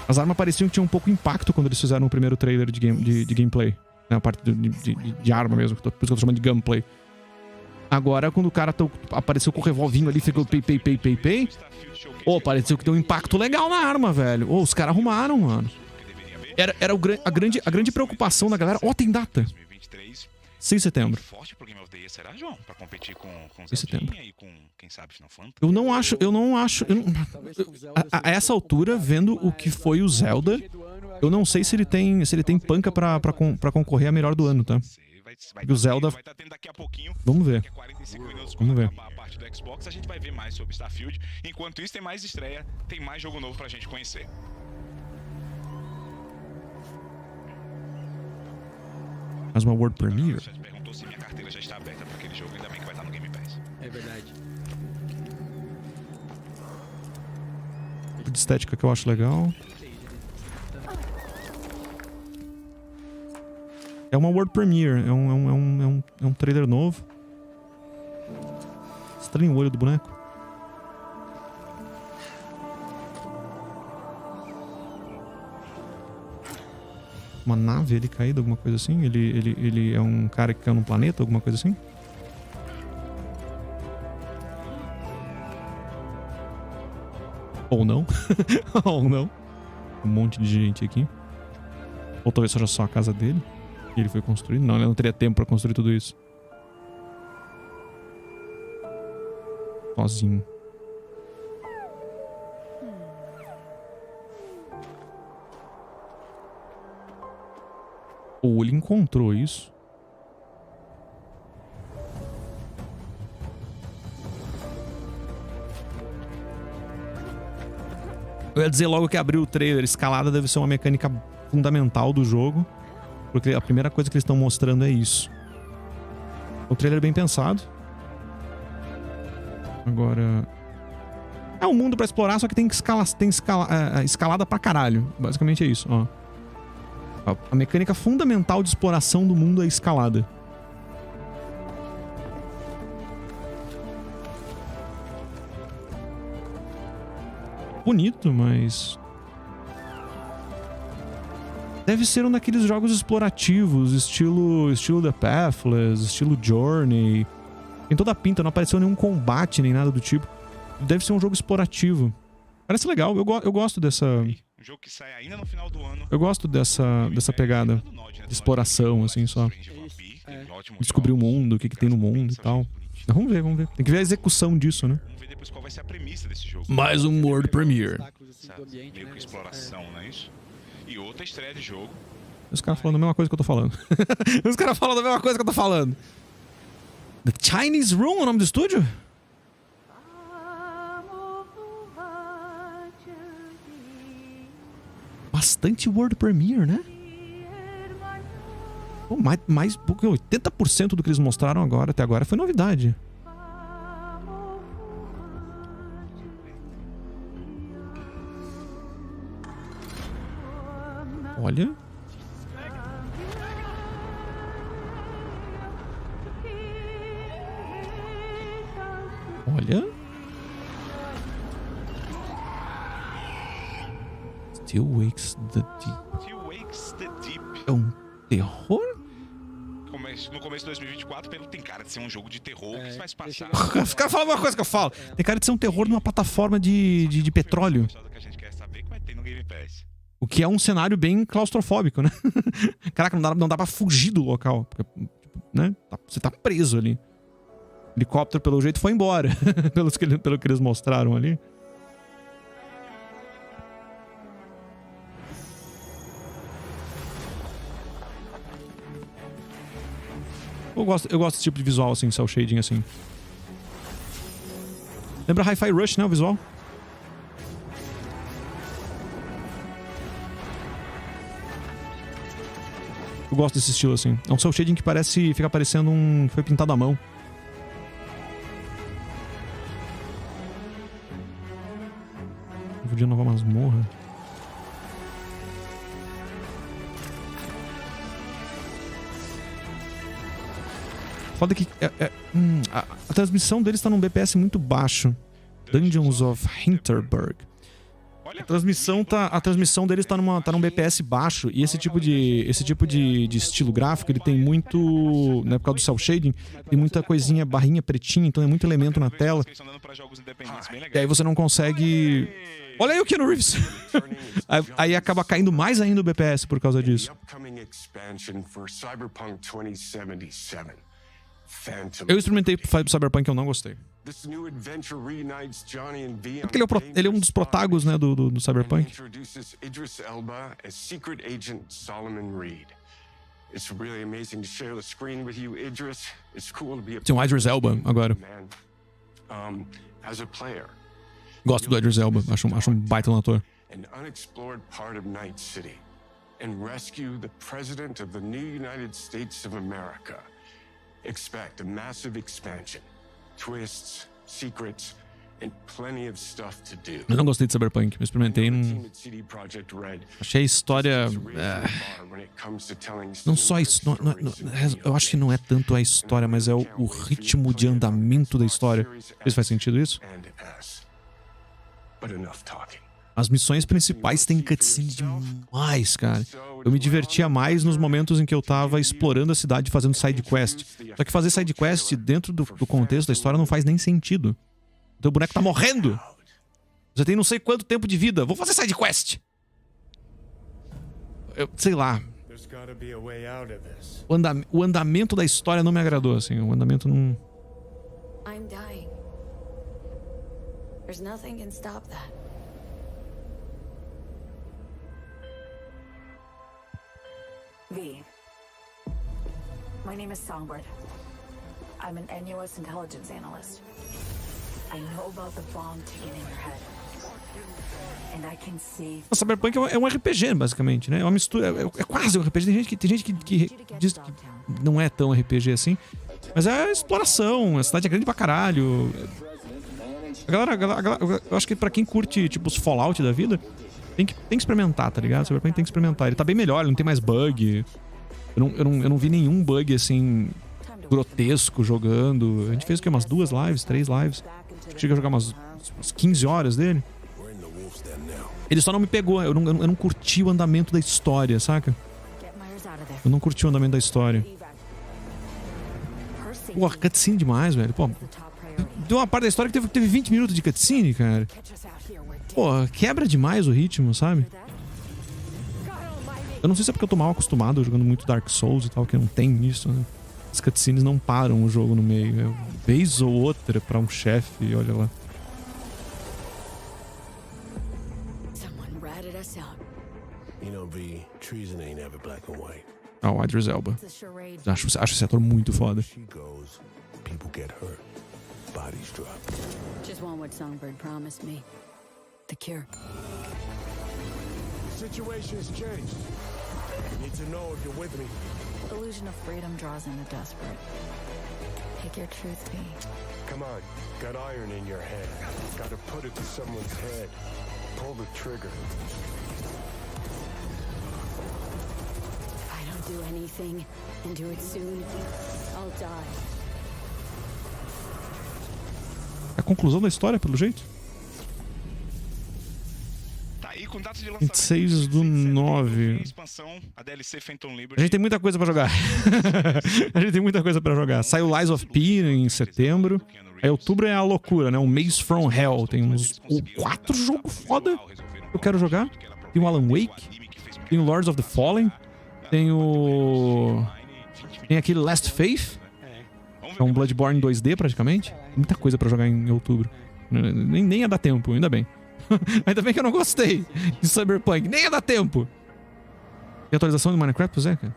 As armas pareciam que tinham um pouco impacto quando eles fizeram o primeiro trailer de gameplay. Né? A parte de arma mesmo, por isso que eu tô chamando de gameplay. Agora, quando o cara apareceu com o revolvinho ali, ficou pei. Ô, pareceu que deu um impacto legal na arma, velho. Ô, os caras arrumaram, mano. Era a grande preocupação da galera. Ó, tem data. 6 de setembro. 6 de setembro. Eu não acho... A essa altura, vendo o que foi o Zelda, eu não sei se ele tem panca pra concorrer a melhor do ano, tá? Porque o Zelda... Vamos ver. Vamos ver. A parte do Xbox, a gente vai ver mais sobre Starfield. Enquanto isso, tem mais estreia, tem mais jogo novo pra gente conhecer. Mais uma World Premiere? Você perguntou se minha carteira já está aberta para aquele jogo, ainda bem que vai estar no Game Pass. É verdade. Tipo de estética que eu acho legal. É uma World Premiere, é um trailer novo. Estranho o olho do boneco. Uma nave ali caída, alguma coisa assim? Ele é um cara que caiu num planeta, alguma coisa assim? Ou não. Ou não. Um monte de gente aqui. Ou talvez seja só a casa dele. Que ele foi construindo. Não, ele não teria tempo pra construir tudo isso. Sozinho. Ou ele encontrou isso. Eu ia dizer logo que abriu o trailer. Escalada deve ser uma mecânica fundamental do jogo. Porque a primeira coisa que eles estão mostrando é isso. O trailer é bem pensado. Agora... É um mundo pra explorar, só que tem escalada pra caralho. Basicamente é isso, ó. A mecânica fundamental de exploração do mundo é a escalada. Bonito, mas... Deve ser um daqueles jogos explorativos, estilo The Pathless, estilo Journey. Tem toda a pinta, não apareceu nenhum combate nem nada do tipo. Deve ser um jogo explorativo. Parece legal, eu gosto dessa... Um jogo que sai ainda no final do ano. Eu gosto dessa pegada de exploração, assim, só. Descobrir o mundo, o que tem no mundo e tal. Vamos ver. Tem que ver a execução disso, né? Vamos ver depois qual vai ser a premissa desse jogo. Mais um World Premiere. Meio que exploração, não é isso? E outra estreia de jogo. Os caras falando a mesma coisa que eu tô falando. Os caras falando a mesma coisa que eu tô falando. The Chinese Room é o nome do estúdio? Bastante World Premiere, né? Oh, mais 80% do que eles mostraram até agora foi novidade. Olha. Olha. Still Wakes the Deep. É um terror? No começo de 2024, tem cara de ser um jogo de terror que vai se passar. Os caras falam a mesma coisa que eu falo. Tem cara de ser um terror numa plataforma de petróleo. Que a gente quer saber que vai ter no Game Pass. O que é um cenário bem claustrofóbico, né? Caraca, não dá pra fugir do local. Porque, né? Você tá preso ali. O helicóptero, pelo jeito, foi embora. pelo que eles mostraram ali. Eu gosto desse tipo de visual, assim, cel shading, assim. Lembra Hi-Fi Rush, né, o visual? Eu gosto desse estilo, assim. É um cel shading que fica parecendo foi pintado à mão. Invadir nova masmorra. Foda que a transmissão deles tá num BPS muito baixo. Dungeons of Hinterberg. A transmissão deles tá num BPS baixo. E esse tipo de estilo gráfico, ele tem muito... Né, por causa do cel shading, tem muita coisinha, barrinha pretinha, então é muito elemento na tela. E aí você não consegue... Olha aí o Keanu Reeves! Aí acaba caindo mais ainda o BPS por causa disso. Eu experimentei Cyberpunk e eu não gostei. Porque ele é um dos protagonistas, né, do Cyberpunk. Tem um Idris Elba agora. Gosto do Idris Elba, acho um baita ator. Expect a massive expansion, twists, secrets, and plenty of stuff to do. Eu não gostei de Cyberpunk, eu experimentei, não... Achei a história... Não só isso, eu acho que não é tanto a história, mas é o ritmo de andamento da história. Isso faz sentido isso? As missões principais têm cutscene demais, cara. Eu me divertia mais nos momentos em que eu tava explorando a cidade fazendo side quest. Só que fazer side quest dentro do contexto da história não faz nem sentido. O teu boneco tá morrendo. Você tem não sei quanto tempo de vida. Vou fazer side quest. Sei lá. O andamento da história não me agradou, assim. O andamento não... I'm dying. There's nothing can stop that. V. My name is Songbird. I'm an NUS intelligence analyst. I know about the bomb ticking in your head. And I can save. O Cyberpunk é um RPG, basicamente, né? É uma mistura. É quase um RPG. Tem gente que diz que não é tão RPG assim. Mas é exploração. A cidade é grande pra caralho. A galera, eu acho que pra quem curte, tipo, os Fallout da vida, tem que experimentar, tá ligado? Cyberpunk tem que experimentar. Ele tá bem melhor, ele não tem mais bug. Eu não vi nenhum bug, assim, grotesco jogando. A gente fez o quê? Umas 2 lives, 3 lives. Chega a jogar umas 15 horas dele. Ele só não me pegou. Eu não curti o andamento da história, saca? Eu não curti o andamento da história. Pô, cutscene demais, velho. Pô, deu uma parte da história que teve 20 minutos de cutscene, cara. Pô, quebra demais o ritmo, sabe? Eu não sei se é porque eu tô mal acostumado jogando muito Dark Souls e tal, que não tem isso, né? As cutscenes não param o jogo no meio. É vez ou outra pra um chefe, olha lá. Ah, o Idris Elba. Acho esse ator muito foda. Just want what Songbird promised me. The cure. Situation's changed. Need to know if you're with me. Illusion of freedom draws in the desperate. Pick your truth, B. Come on, got iron in your hand. Gotta put it to someone's head. Pull the trigger. If I don't do anything, and do it soon, I'll die. É a conclusão da história, pelo jeito? Tá aí com data de lançamento. 26/9. Expansão, a DLC Phantom Liberty. A gente tem muita coisa pra jogar. A gente tem muita coisa pra jogar. Saiu Lies of P em setembro. Aí outubro é a loucura, né? Um mês from Hell. Tem uns 4 jogos foda que eu quero jogar. Tem o Alan Wake. Tem o Lords of the Fallen. Tem o... Tem aquele Last Faith. É um Bloodborne 2D praticamente. Muita coisa pra jogar em outubro. Nem ia dar tempo, ainda bem. Ainda bem que eu não gostei de Cyberpunk. Nem ia dar tempo. E atualização do Minecraft, pois é, cara.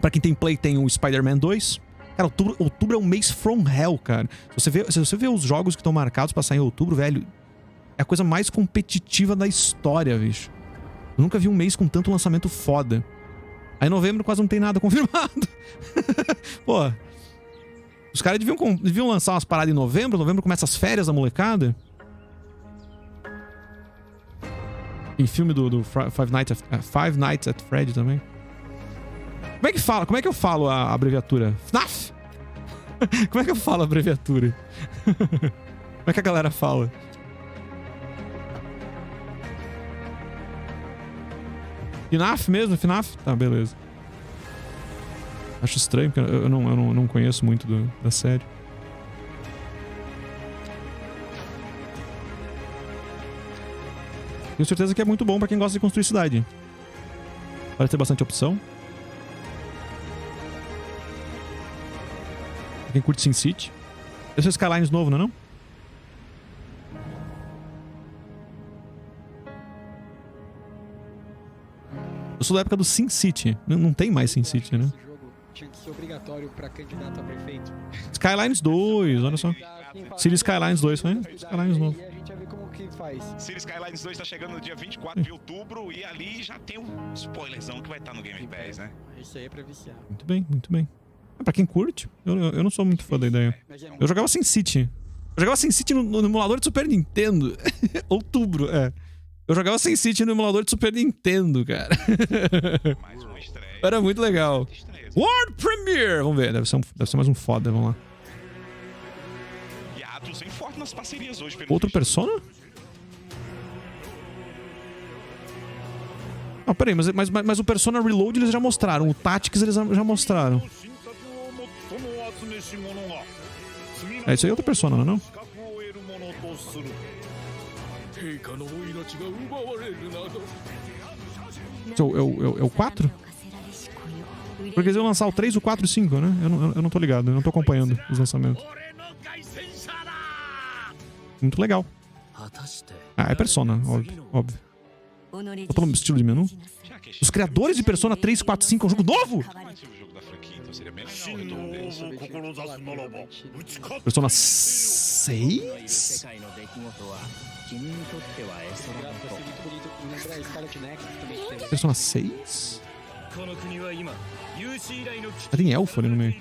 Pra quem tem Play, tem o Spider-Man 2. Cara, outubro é um mês from hell, cara. Se você vê os jogos que estão marcados pra sair em outubro, velho, é a coisa mais competitiva da história, bicho. Eu nunca vi um mês com tanto lançamento foda. Aí em novembro quase não tem nada confirmado. Pô, os caras deviam lançar umas paradas em novembro. Novembro começa as férias da molecada. Tem filme do Five Nights at Freddy também. Como é que fala? Como é que eu falo a abreviatura? FNAF? Como é que eu falo a abreviatura? Como é que a galera fala? FNAF mesmo? FNAF? Tá, beleza. Acho estranho, porque eu não conheço muito da série. Tenho certeza que é muito bom pra quem gosta de construir cidade. Parece ter bastante opção. Pra quem curte SimCity. Esse é o Skylines novo, não é não? Eu sou da época do SimCity. Não tem mais SimCity, né? Tinha que ser obrigatório pra candidato a prefeito. Skylines 2, olha só. City Skylines 2, foi? Skylines novo. E a gente vai ver como que faz. City Skylines 2 tá chegando no dia 24 de outubro e ali já tem um spoilerzão que vai estar no Game Pass, né? Isso aí é pra viciar. Muito bem, muito bem. Pra quem curte, eu não sou muito fã da ideia. Eu jogava SimCity. Eu jogava SimCity no emulador de Super Nintendo. Outubro, é. Eu jogava SimCity no emulador de Super Nintendo, cara. Era muito legal. World Premiere! Vamos ver, deve ser mais um foda, vamos lá. E a Atlus vem forte nas parcerias hoje. Outro Persona? Não, peraí, mas o Persona Reload eles já mostraram. O Tactics eles já mostraram. É, isso aí é outro Persona, não é não? É o 4? Porque eles iam lançar o 3, o 4 e o 5, né? Eu não tô ligado, eu não tô acompanhando os lançamentos. Muito legal. Ah, é Persona, óbvio. Tô falando estilo de menu. Os criadores de Persona 3, 4, 5 é um jogo novo? Então seria bem legal o retorno dele. Persona 6? Persona 6? Tem elfo ali no meio.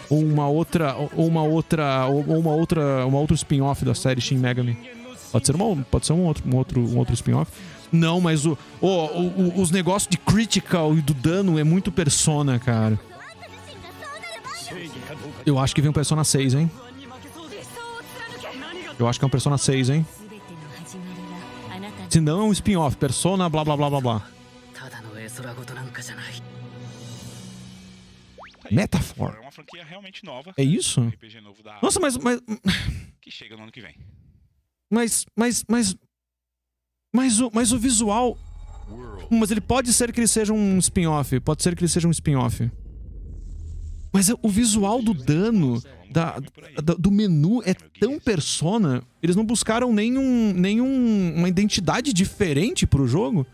Ou uma outro spin-off da série Shin Megami. Pode ser um outro spin-off. Não, mas os negócios de critical e do dano é muito Persona, cara. Eu acho que vem um Persona 6, hein? Eu acho que é um Persona 6, hein? Se não, é um spin-off. Persona, blá, blá, blá, blá, blá. Metaphor. É uma franquia realmente nova. É isso? RPG novo da Nossa, mas... Que chega no ano que vem. Mas o visual... Mas ele pode ser que ele seja um spin-off. Pode ser que ele seja um spin-off. Mas o visual do dano, do menu é tão Persona. Eles não buscaram uma identidade diferente pro jogo.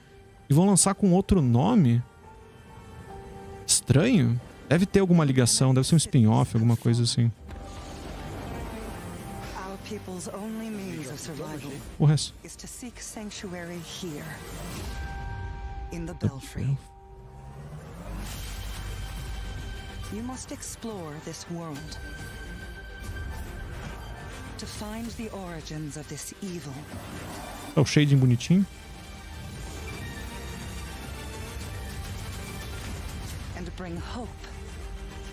E vão lançar com outro nome. Estranho. Deve ter alguma ligação, deve ser um spin-off, alguma coisa assim. O resto. You must explore this world to find the origins of this evil. É o shading bonitinho. And bring hope.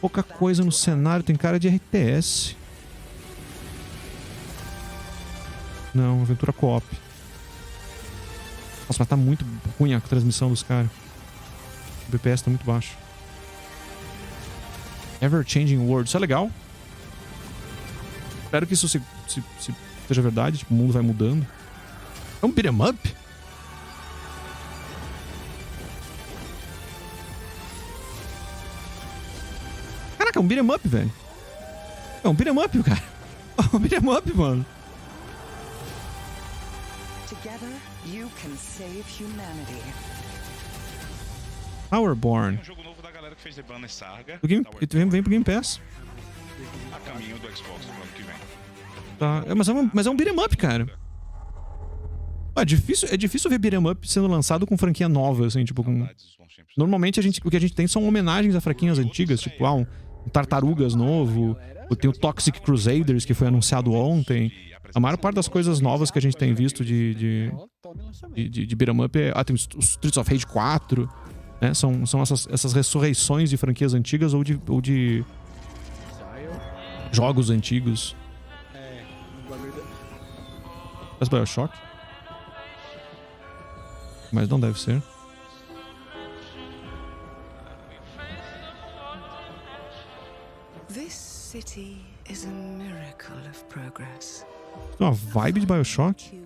Pouca coisa no cenário, tem cara de RTS. Não, aventura co-op. Nossa, mas tá muito ruim a transmissão dos caras. O BPS tá muito baixo. Ever Changing World, isso é legal. Espero que isso seja verdade, tipo, o mundo vai mudando. É um beat'em up? Caraca, é um beat'em up, velho. É um beat'em up, cara. É um beat'em up, mano. Together you can save humanity. Powerborn. Um jogo novo da galera que fez The Banner Saga. Vem pro Game Pass. A caminho do Xbox no ano que vem. Tá. Mas é um beat'em up, cara. É difícil ver beat'em up sendo lançado com franquia nova, assim, tipo, com... Normalmente o que a gente tem são homenagens a franquias antigas, tipo, um Tartarugas novo, tem o Toxic Crusaders, que foi anunciado ontem. A maior parte das coisas novas que a gente tem visto de beat'em up é... tem o Streets of Rage 4, né? São essas ressurreições de franquias antigas ou de jogos antigos. Parece BioShock? Mas não deve ser. This city is a miracle of progress. Tem uma vibe de BioShock?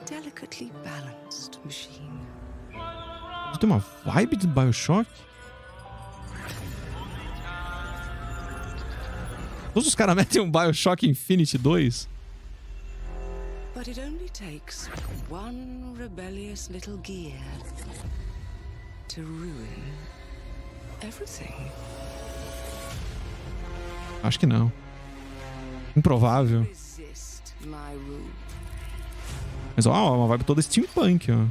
Delicately balanced machine. Tem uma vibe de BioShock? Todos os caras metem um BioShock Infinite 2? But it only takes one rebellious little gear to ruin everything. Acho que não. Improvável. Mas ó, uma vibe toda steampunk, ó.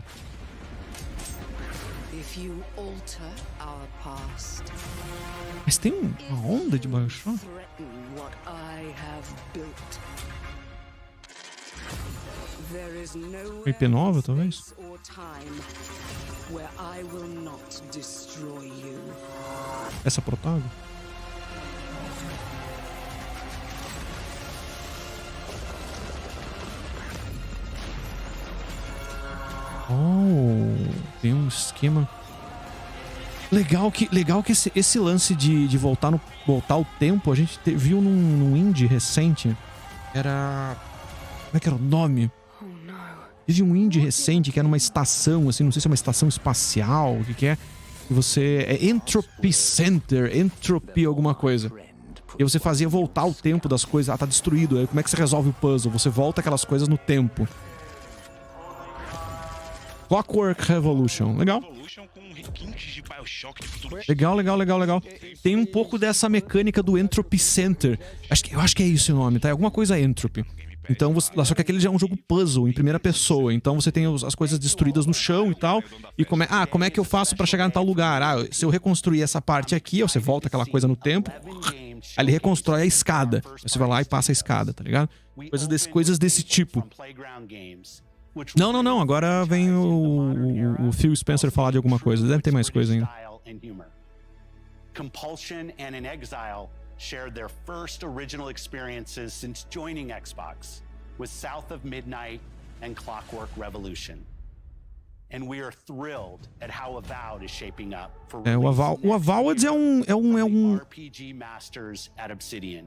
Mas tem uma onda de BioShock? IP nova, talvez? Essa protago? Oh, tem um esquema legal que esse lance de voltar ao tempo, a gente viu num indie recente. Era... Como é que era o nome? Teve um indie recente que era uma estação, assim, não sei se é uma estação espacial, o que é. E você... É Entropy Center, Entropy alguma coisa. E você fazia voltar o tempo das coisas. Ah, tá destruído. Aí como é que você resolve o puzzle? Você volta aquelas coisas no tempo. Clockwork Revolution. Legal. Legal. Tem um pouco dessa mecânica do Entropy Center. Eu acho que é isso o nome, tá? Alguma coisa Entropy. Então, só que aquele já é um jogo puzzle em primeira pessoa. Então você tem as coisas destruídas no chão e tal. E como é que eu faço pra chegar em tal lugar? Se eu reconstruir essa parte aqui, você volta aquela coisa no tempo. Aí ele reconstrói a escada. Você vai lá e passa a escada, tá ligado? Coisas desse tipo. Não. Agora vem o Phil Spencer falar de alguma coisa. Deve ter mais coisa ainda. Compulsion and In Exile shared their first original experiences since joining Xbox with South of Midnight and Clockwork Revolution. And we are thrilled at how Avowed is shaping up for o Avowed é um RPG Masters at Obsidian.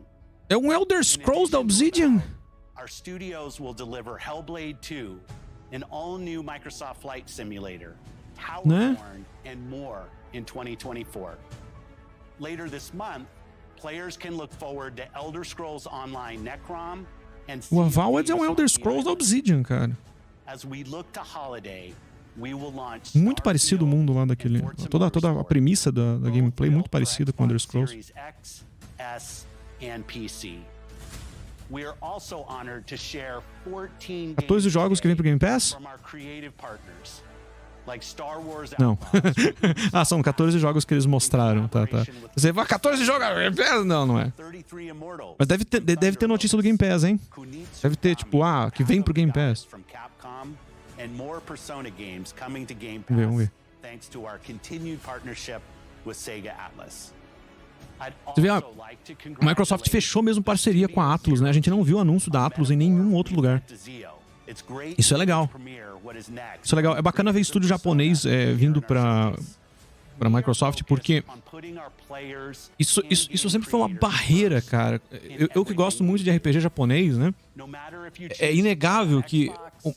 É um Elder Scrolls da Obsidian. Our studios will deliver Hellblade 2, an all-new Microsoft Flight Simulator, Towerborn, and more in 2024. Later this month, players can look forward to Elder Scrolls Online Necrom and o Avowed é um Elder Scrolls da Obsidian, cara. As we look to holiday, we will launch muito parecido o mundo lá daquele. Toda a premissa da gameplay muito parecida com Elder Scrolls. X, S, and PC. We are also honored to share 14 jogos que vem pro Game Pass? from our creative partners. Like Star Wars Não. São 14 jogos que eles mostraram, tá. Você vai 14 jogos no Game Pass? Não é. Mas deve ter notícia do Game Pass, hein? Deve ter, tipo, que vem pro Game Pass. Vamos ver. Thanks to our continued partnership with Sega Atlas. Você vê, a Microsoft fechou mesmo parceria com a Atlus, né? A gente não viu anúncio da Atlus em nenhum outro lugar. Isso é legal. Isso é legal. É bacana ver estúdio japonês vindo pra Microsoft, porque isso sempre foi uma barreira, cara. Eu que gosto muito de RPG japonês, né? É inegável que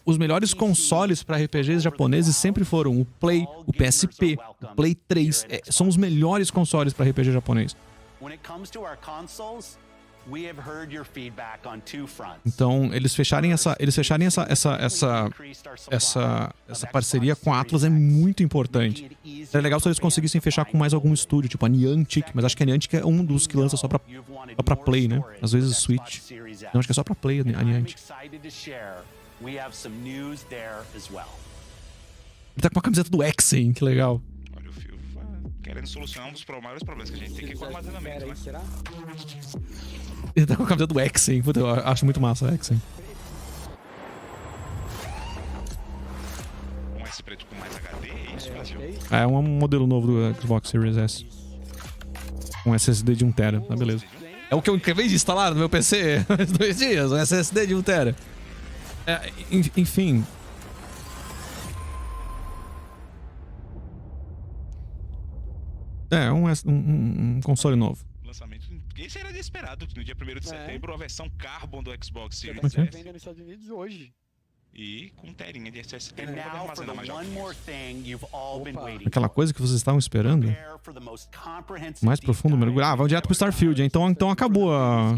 os melhores consoles para RPGs japoneses sempre foram o Play, o PSP, o Play 3. São os melhores consoles para RPG japonês. Então, eles fecharem essa parceria com a Atlus é muito importante. É legal se eles conseguissem fechar com mais algum estúdio, tipo a Niantic, mas acho que a Niantic é um dos que lança só pra Play, né? Às vezes Switch. Não, acho que é só pra Play a Niantic. Ele tá com a camiseta do Exen, que legal. Olha, o Phil querendo solucionar um dos maiores problemas que a gente tem, que é com o armazenamento, né? Será? Ele tá com a camiseta do Exen. Puta, eu acho muito massa o Exen. Um S preto com mais HD, é isso, Brasil? É um modelo novo do Xbox Series S. Um SSD de 1TB, tá beleza. É o que eu acabei de instalar no meu PC há 2 dias, um SSD de 1TB. Enfim. Um console novo. Lançamento. Esse era esperado, que no dia 1º de setembro a versão Carbon do Xbox Series S. S. Vende nos Estados Unidos hoje. E com telinha de SSD para poder armazenar mais jogos. Aquela coisa que vocês estavam esperando? Mais profundo mergulho. Vamos direto pro Starfield, então acabou a...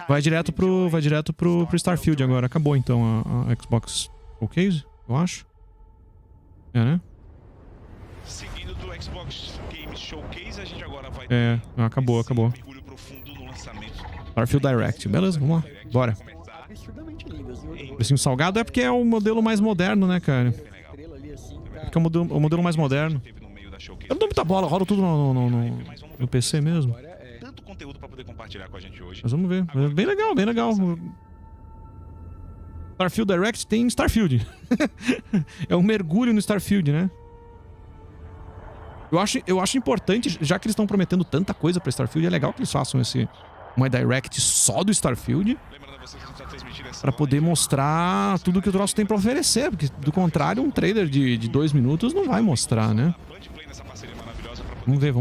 Vai direto pro Starfield agora. Acabou então a Xbox Showcase, eu acho. Né? Seguindo do Xbox Games Showcase, a gente agora vai acabou. mergulho profundo no lançamento. Starfield Direct. Beleza, vamos lá. Bora. Precinho salgado é porque é o modelo mais moderno, né, cara? Porque é o modelo mais moderno. Eu não dou muita bola, roda tudo no PC mesmo. Tanto conteúdo pra poder compartilhar com a gente hoje. Mas vamos ver. Bem legal, bem legal. Starfield Direct tem Starfield. É um mergulho no Starfield, né? Eu acho importante, já que eles estão prometendo tanta coisa pra Starfield, é legal que eles façam uma Direct só do Starfield. Pra poder mostrar tudo que o troço tem pra oferecer. Porque, do contrário, um trailer de 2 minutos não vai mostrar, né? Vamos ver.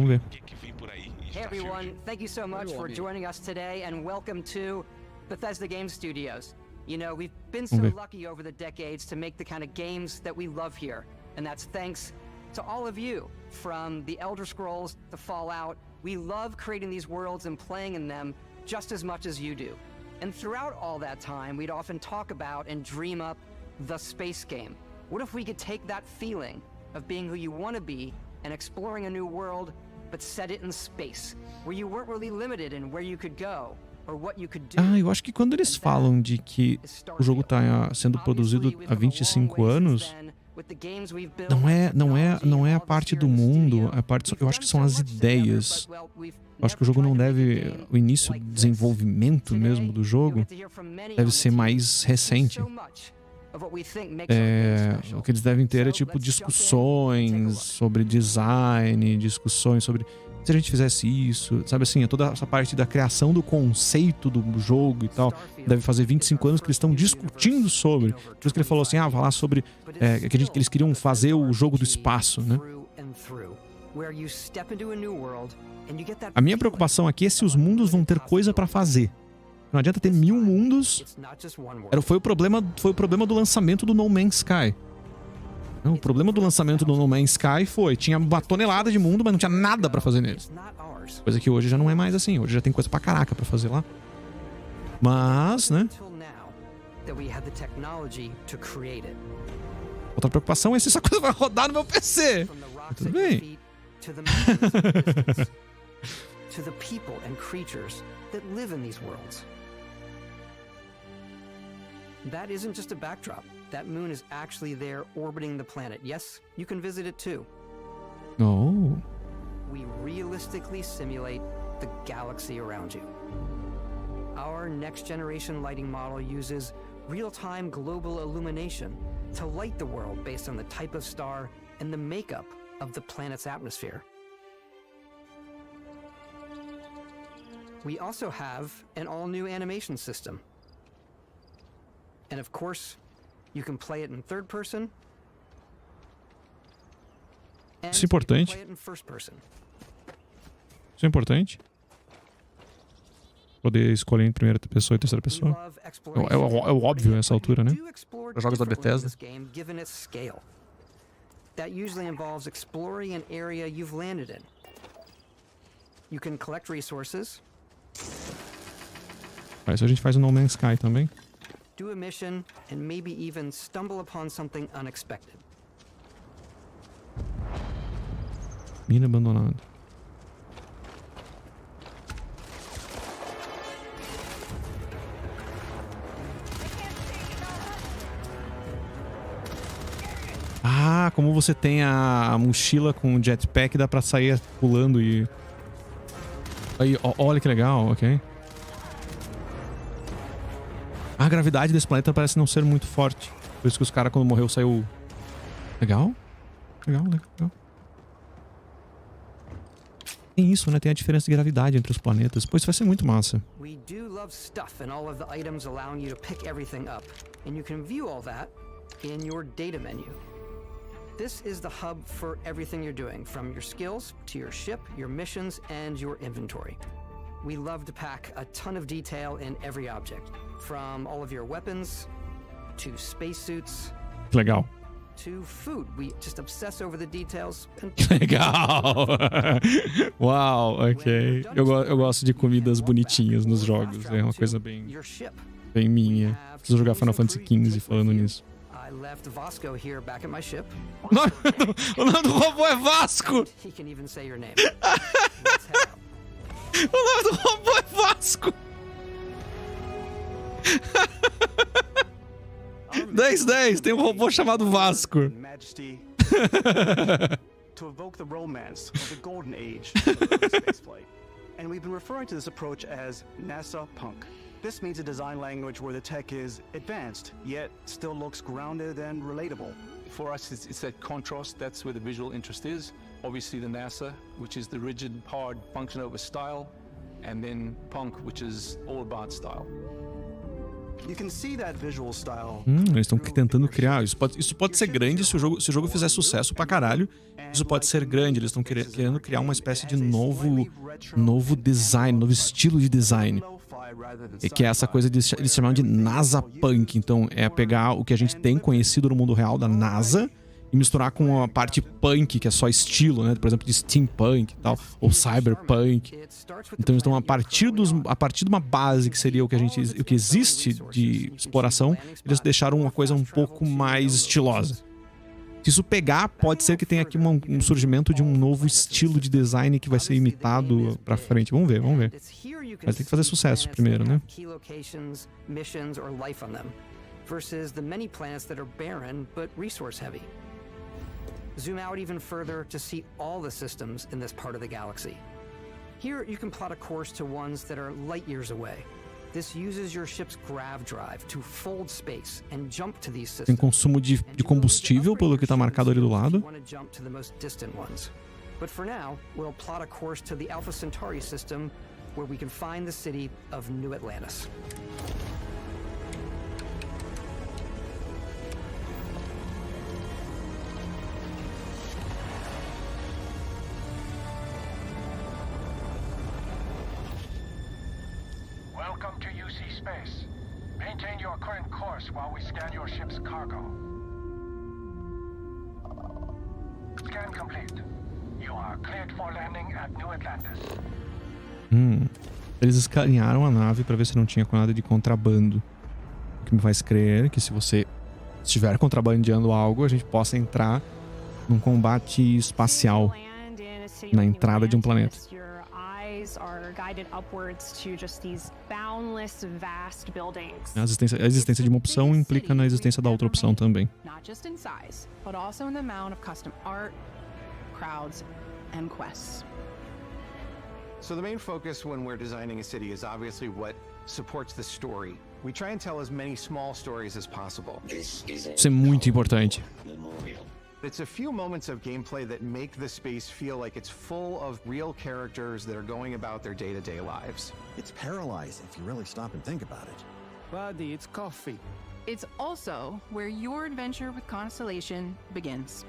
Hey everyone, thank you so much for joining us today and welcome to Bethesda Game Studios. You know, we've been so lucky over the decades to make the kind of games that we love here. And that's thanks to all of you, from the Elder Scrolls to Fallout. We love creating these worlds and playing in them just as much as you do. And throughout all that time, we'd often talk about and dream up the space game. What if we could take that feeling of being who you want to be and exploring a new world, but set it in space, where you weren't really limited in where you could go or what you could do? Ah, eu acho que quando eles falam de que o jogo tá sendo produzido há 25 anos, não é a parte do mundo, a parte, eu acho que são as ideias. Eu acho que o jogo não deve, o início do desenvolvimento mesmo do jogo deve ser mais recente. O que eles devem ter é tipo discussões sobre design, discussões sobre se a gente fizesse isso, sabe assim, toda essa parte da criação do conceito do jogo e tal, deve fazer 25 anos que eles estão discutindo sobre. Por isso que ele falou assim, falar sobre que eles queriam fazer o jogo do espaço, né? A minha preocupação aqui é se os mundos vão ter coisa pra fazer. Não adianta ter 1000 mundos. Foi o problema do lançamento do No Man's Sky. O problema do lançamento do No Man's Sky tinha uma tonelada de mundo, mas não tinha nada pra fazer nele. Coisa que hoje já não é mais assim. Hoje já tem coisa pra caraca pra fazer lá. Mas, né? Outra preocupação é se essa coisa vai rodar no meu PC. Tudo bem. To the people and creatures that live in these worlds. That isn't just a backdrop. That moon is actually there orbiting the planet. Yes, you can visit it too. Oh. We realistically simulate the galaxy around you. Our next generation lighting model uses real-time global illumination to light the world based on the type of star and the makeup of the planet's atmosphere. We also have an all-new animation system. And of course, you can play it in third person. Isso é importante. Play it in first person. Isso é importante. Poder escolher em primeira pessoa e terceira pessoa. É óbvio nessa altura, né? Os jogos da Bethesda. That usually involves exploring an area you've landed in. You can collect resources. Isso a gente faz no No Man's Sky também. Do a mission and maybe even stumble upon something unexpected. Mina abandonada. Ah, como você tem a mochila com o jetpack, dá pra sair pulando e... Aí, olha que legal, ok. A gravidade desse planeta parece não ser muito forte. Por isso que os caras, quando morreu, saiu... Legal. Legal. Tem isso, né? Tem a diferença de gravidade entre os planetas. Pô, isso vai ser muito massa. We do love stuff and all of the items allowing you to pick everything up. And you can view all that in your data menu. This is the hub for everything you're doing, from your skills to your ship, your missions, and your inventory. We love to pack a ton of detail in every object, from all of your weapons to spacesuits. Legal. To food. We just obsess over the details. Legal. Uau, ok. Eu gosto de comidas bonitinhas nos jogos. É uma coisa bem minha. Preciso jogar Final Fantasy XV falando nisso. Left Vasco here back at my ship. O nome do robô é Vasco. He can even say your name. O nome do robô é Vasco. 10/10, tem um robô chamado Vasco. Majesty, to evoke the romance of the golden age of spaceflight. And we've been referring to this approach as NASA Punk. This means a design language where the tech is advanced, yet still looks grounded and relatable. For us, it's that contrast. That's where the visual interest is. Obviously the NASA, which is the rigid, hard function over style, and then Punk, which is all about style. You can see that visual style. Eles estão tentando criar. Isso pode ser grande se o jogo fizer sucesso pra caralho. Isso pode ser grande. Eles estão querendo criar uma espécie de novo design, novo estilo de design. E que é essa coisa de eles chamam de NASA Punk. Então é pegar o que a gente tem conhecido no mundo real da NASA e misturar com a parte punk, que é só estilo, né? Por exemplo, de steampunk e tal, ou cyberpunk. Então, a partir de uma base que seria o que existe de exploração, eles deixaram uma coisa um pouco mais estilosa. Se isso pegar, pode ser que tenha aqui um surgimento de um novo estilo de design que vai ser imitado pra frente. Vamos ver, vamos ver. Vai ter que fazer sucesso primeiro, né? Versus the many planets that are barren but resource heavy. Zoom out even further to see all the systems in this part of the galaxy. Here you can plot a course to ones that are light years away. This uses your ship's grav drive to fold space and jump to these systems. Tem consumo de combustível, pelo que tá marcado ali do lado. But for now, we'll plot a course to the Alpha Centauri system where we can find the city of New Atlantis. Welcome to UC Space. Maintain your current course while we scan your ship's cargo. Scan complete. You are cleared for landing at New Atlantis. Eles escanearam a nave para ver se não tinha nada de contrabando. O que me faz crer que se você estiver contrabandeando algo, a gente possa entrar num combate espacial na entrada de um planeta. A existência de uma opção implica na existência da outra opção também. Not just in size, but also in the amount of custom art, crowds, and quests. So the main focus when we're designing a city is obviously what supports the story. We try and tell as many small stories as possible. Isso é muito importante. It's a few moments of gameplay that make the space feel like it's full of real characters that are going about their day-to-day lives. It's paralyzing if you really stop and think about it. Buddy, it's coffee. It's also where your adventure with Constellation begins.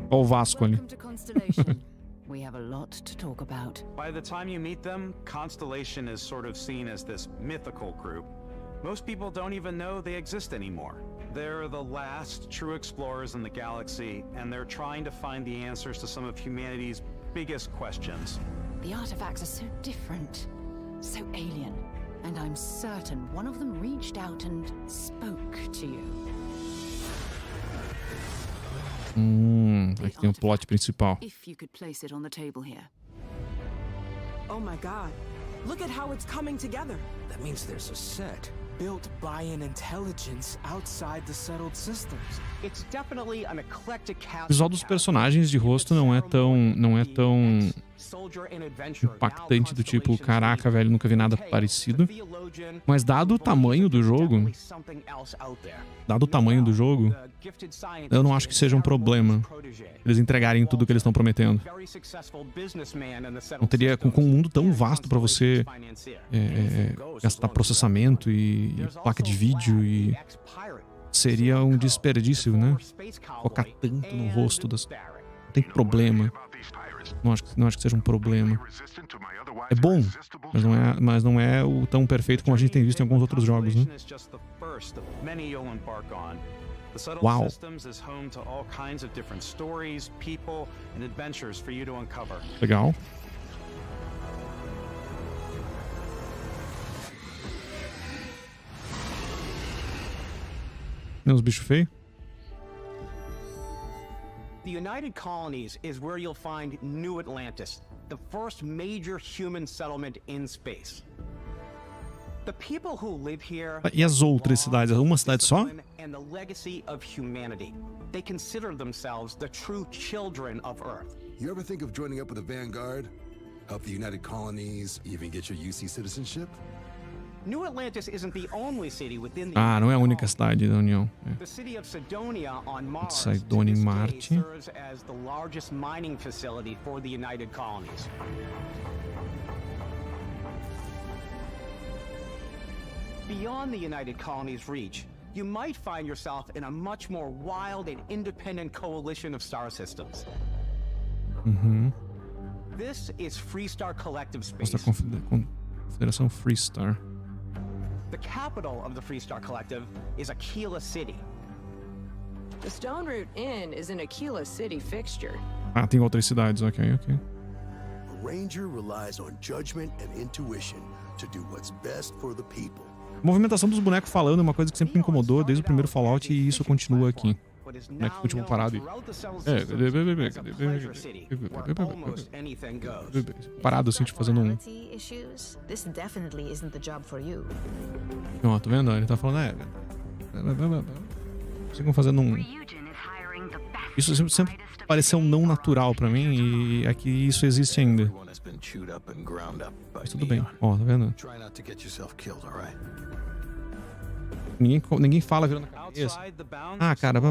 Olha o Vasco ali. We have a lot to talk about. By the time you meet them, Constellation is sort of seen as this mythical group. Most people don't even know they exist anymore. They're the last true explorers in the galaxy, and they're trying to find the answers to some of humanity's biggest questions. The artifacts are so different, so alien, and I'm certain one of them reached out and spoke to you. Aqui tem o plot principal. If you could place it on the table here. Oh my god. Look at how it's coming together. That means there's a set built by an intelligence outside the settled systems. It's definitely an eclectic cast. O visual dos personagens de rosto não é tão impactante do tipo, caraca, velho, nunca vi nada parecido. Mas dado o tamanho do jogo, eu não acho que seja um problema eles entregarem tudo o que eles estão prometendo. Não teria, com um mundo tão vasto para você gastar processamento e placa de vídeo, e seria um desperdício, né? Focar tanto no rosto das... Não tem problema. Não acho que seja um problema. É bom, mas não é o tão perfeito como a gente tem visto em alguns outros jogos, né? Uau. Legal. Tem uns bichos feios? The United Colonies is where you'll find New Atlantis, the first major human settlement in space. The people who live here E as outras cidades? Uma cidade só? and the legacy of humanity. They consider themselves the true children of Earth. You ever think of joining up with the Vanguard? Help the United Colonies, even get your UC citizenship? New Atlantis isn't the only city within the Ah, não é a única cidade da União. The city of Cydonia on Mars Cydonia em Marte. serves as the largest mining facility for the United Colonies. Beyond the United Colonies' reach, you might find yourself in a much more wild and independent coalition of star systems. This is Freestar Collective Space. Mostra a Confederação Freestar. The capital of the Freestar Collective is Aquila City. The Stone Root Inn is an Aquila City fixture. Ah, tem outras cidades, ok. A ranger relies on judgment and intuition to do what's best for the people. A movimentação dos bonecos falando é uma coisa que sempre me incomodou desde o primeiro Fallout e isso continua aqui. O boneco continua parado e... Parado assim, tipo, fazendo um... Ó, tá vendo? Ele tá falando, Ficam fazendo um... Isso sempre pareceu não natural pra mim e aqui isso existe ainda. Mas tudo bem, ó, tá vendo? Ninguém fala virando a cabeça. Ah, cara,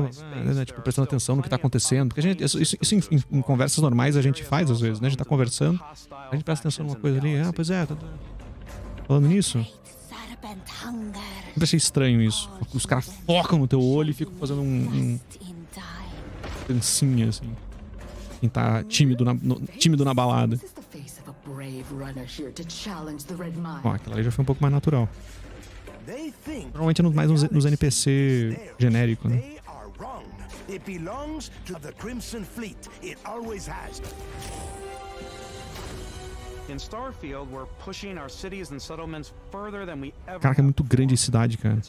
tipo, prestando atenção no que tá acontecendo. Porque a gente, isso em conversas normais a gente faz às vezes, né? A gente tá conversando, a gente presta atenção numa coisa ali. Ah, pois é, tá falando nisso. Sempre achei estranho isso. Os caras focam no teu olho e ficam fazendo um dancinha, assim. Quem tá tímido na balada. Ó, aquela ali já foi um pouco mais natural. Normalmente mais nos NPC genérico, né? Caraca, é muito grande a cidade, cara.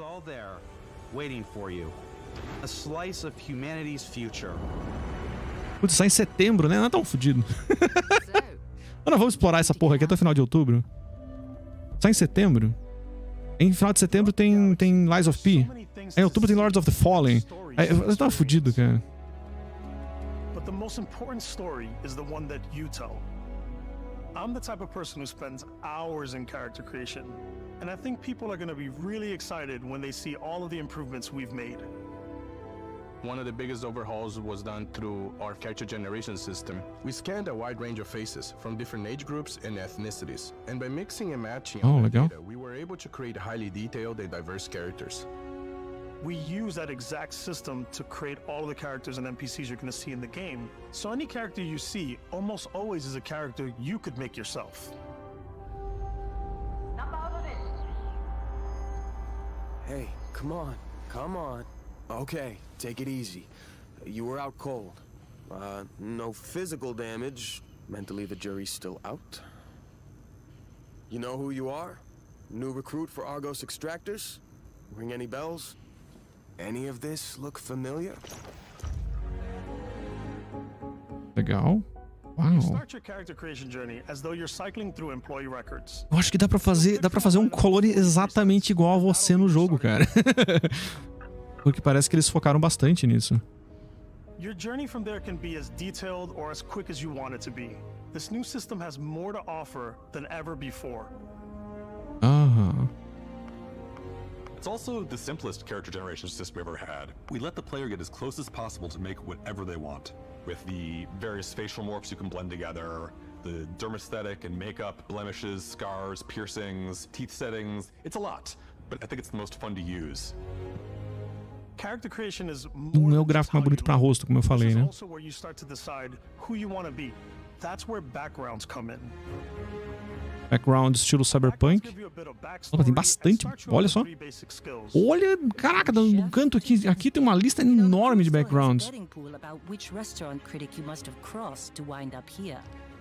Putz, sai em setembro, né? Não é tão fodido. Não, vamos explorar essa porra aqui até o final de outubro. Sai em setembro. Em final de setembro tem Lies of P. Em outubro tem Lords of the Fallen. Eu tava fudido, cara. But the most important story is the one that you tell. I'm the type of person who spends hours in character creation, and I think people are going to be really excited when they see all of the improvements we've made. One of the biggest overhauls was done through our character generation system. We scanned a wide range of faces from different age groups and ethnicities, and by mixing and matching all the data, we were able to create highly detailed and diverse characters. We use that exact system to create all of the characters and NPCs you're going to see in the game. So any character you see almost always is a character you could make yourself. Hey, come on. Okay, take it easy. You were out cold. No physical damage. Mentally, the jury's still out. You know who you are? New recruit for Argos Extractors? Ring any bells? Any of this look familiar? Legal. Uau. Eu acho que dá pra fazer um color exatamente igual a você no jogo, cara. Porque parece que eles focaram bastante nisso. Your journey from there can be as detailed or as quick as you want it to be. This new system has more to offer than ever before. It's also the simplest character generation system we ever had. We let the player get as close as possible to make whatever they want. With the various facial morphs you can blend together, the dermesthetic and makeup, blemishes, scars, piercings, teeth settings. It's a lot, but I think it's the most fun to use. Character creation is Não é o gráfico mais bonito pra rosto, como eu falei, né? also where you start to decide who you want to be. That's where backgrounds come in. Background estilo cyberpunk. Opa, tem bastante. Olha só. Olha, caraca, no canto aqui tem uma lista enorme de backgrounds.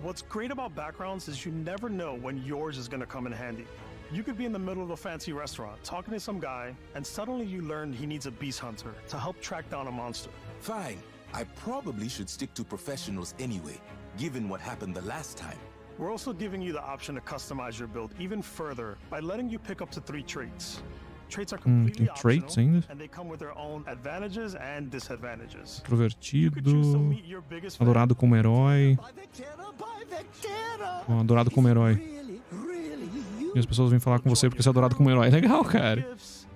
What's great about backgrounds is you never know when yours is going to come in handy. You could be in the middle of a fancy restaurant talking to some guy, and suddenly you learn he needs a beast hunter to help track down a monster. Fine. I probably should stick to professionals anyway, given what happened the last time. We're also giving you the option to customize your build even further by letting you pick up to 3 traits. Traits are completely optional, and they come with their own advantages and disadvantages. Introvertido, adorado como herói. Adorado como herói. E as pessoas vêm falar com você porque você é adorado como herói. Legal, cara.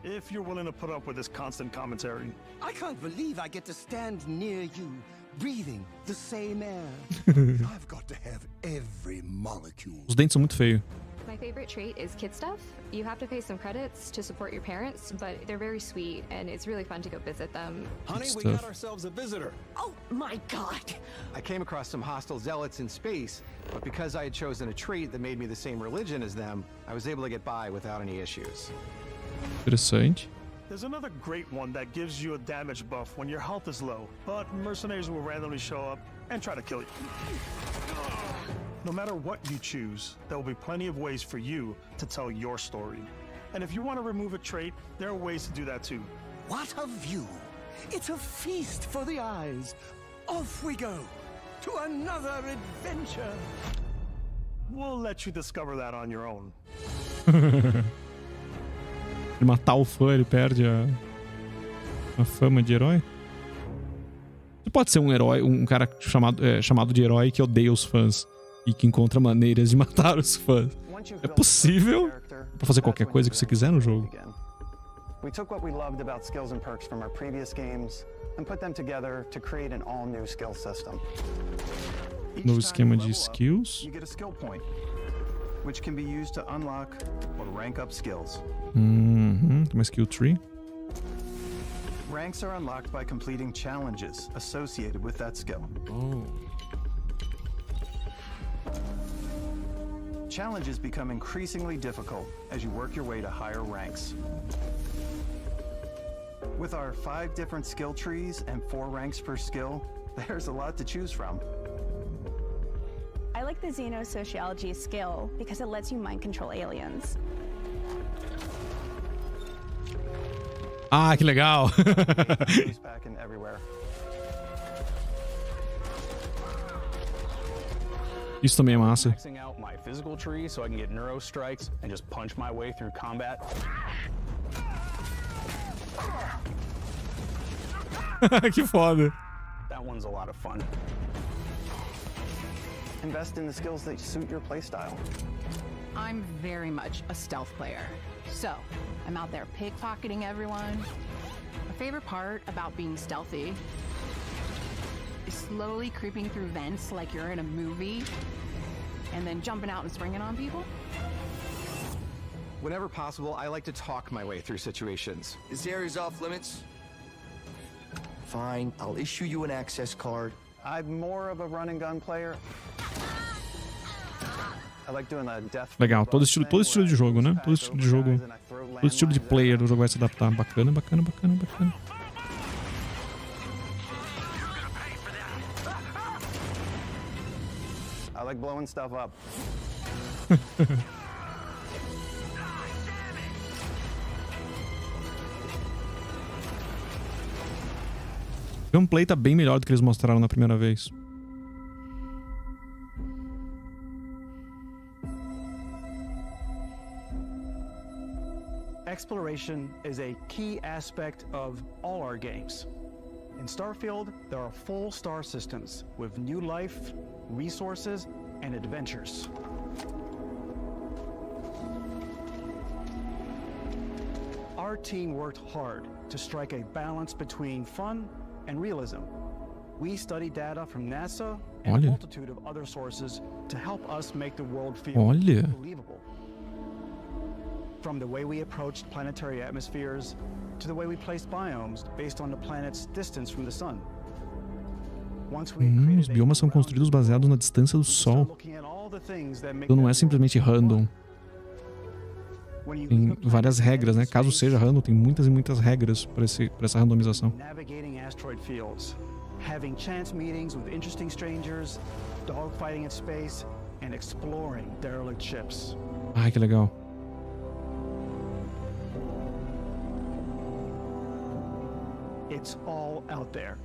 If you're willing to put up with this constant commentary. I can't believe I get to stand near you, breathing the same air. I've got to have every molecule. Os dentes são muito feios. My favorite trait is kid stuff. You have to pay some credits to support your parents, but they're very sweet and it's really fun to go visit them. Honey, we got ourselves a visitor. Oh my god! I came across some hostile zealots in space, but because I had chosen a trait that made me the same religion as them, I was able to get by without any issues. Interessante. There's another great one that gives you a damage buff when your health is low, but mercenaries will randomly show up and try to kill you. No matter what you choose, there will be plenty of ways for you to tell your story. And if you want to remove a trait, there are ways to do that too. What a view! It's a feast for the eyes. Off we go to another adventure. We'll let you discover that on your own. Ele matar o fã, ele perde a fama de herói? Você pode ser um herói, um cara chamado de herói que odeia os fãs e que encontra maneiras de matar os fãs. É possível pra fazer qualquer coisa que você quiser no jogo. We took what we loved about skills and perks from our previous games and put them together to create an all-new skill system. Novo esquema de skills. You get a skill point, which can be used to unlock or rank up skills. Tem uma skill tree. Ranks are unlocked by completing challenges associated with that skill. Oh. Challenges become increasingly difficult as you work your way to higher ranks. With our 5 different skill trees and 4 ranks per skill, there's a lot to choose from. I like the xenosociology skill because it lets you mind control aliens. Ah, que legal! Isso também é massa. Maxing out my physical tree so I can get neuro strikes and just punch my way through combat. Que foda. That one's a lot of fun. Invest in the skills that suit your playstyle. I'm very much a stealth player. So, I'm out there pickpocketing everyone. My favorite part about being stealthy is slowly creeping through vents like you're in a movie and then jumping out and springing on people. Whenever possible, I like to talk my way through situations. This area's off limits. Fine, I'll issue you an access card. I'm more of a run and gun player. I like doing the death. Legal, todo estilo de jogo, né? Todo estilo de jogo, todo estilo de player do jogo vai se adaptar. Bacana, bacana, bacana, bacana. I like blowing stuff up. O gameplay tá bem melhor do que eles mostraram na primeira vez. Exploration is a key aspect of all our games. In Starfield, there are full star systems with new life, resources, and adventures. Our team worked hard to strike a balance between fun and realism. We studied data from NASA and a multitude of other sources to help us make the world feel believable. From the way we approached planetary atmospheres to the way we placed biomes based on the planet's distance from the sun. Os biomas são construídos baseados na distância do Sol. Então não é simplesmente random. Tem várias regras, né? Caso seja random, tem muitas e muitas regras para essa randomização. Navigating asteroid fields, having chance meetings with interesting strangers, dogfighting in space, and exploring derelict ships. Ai, que legal. It's all out there.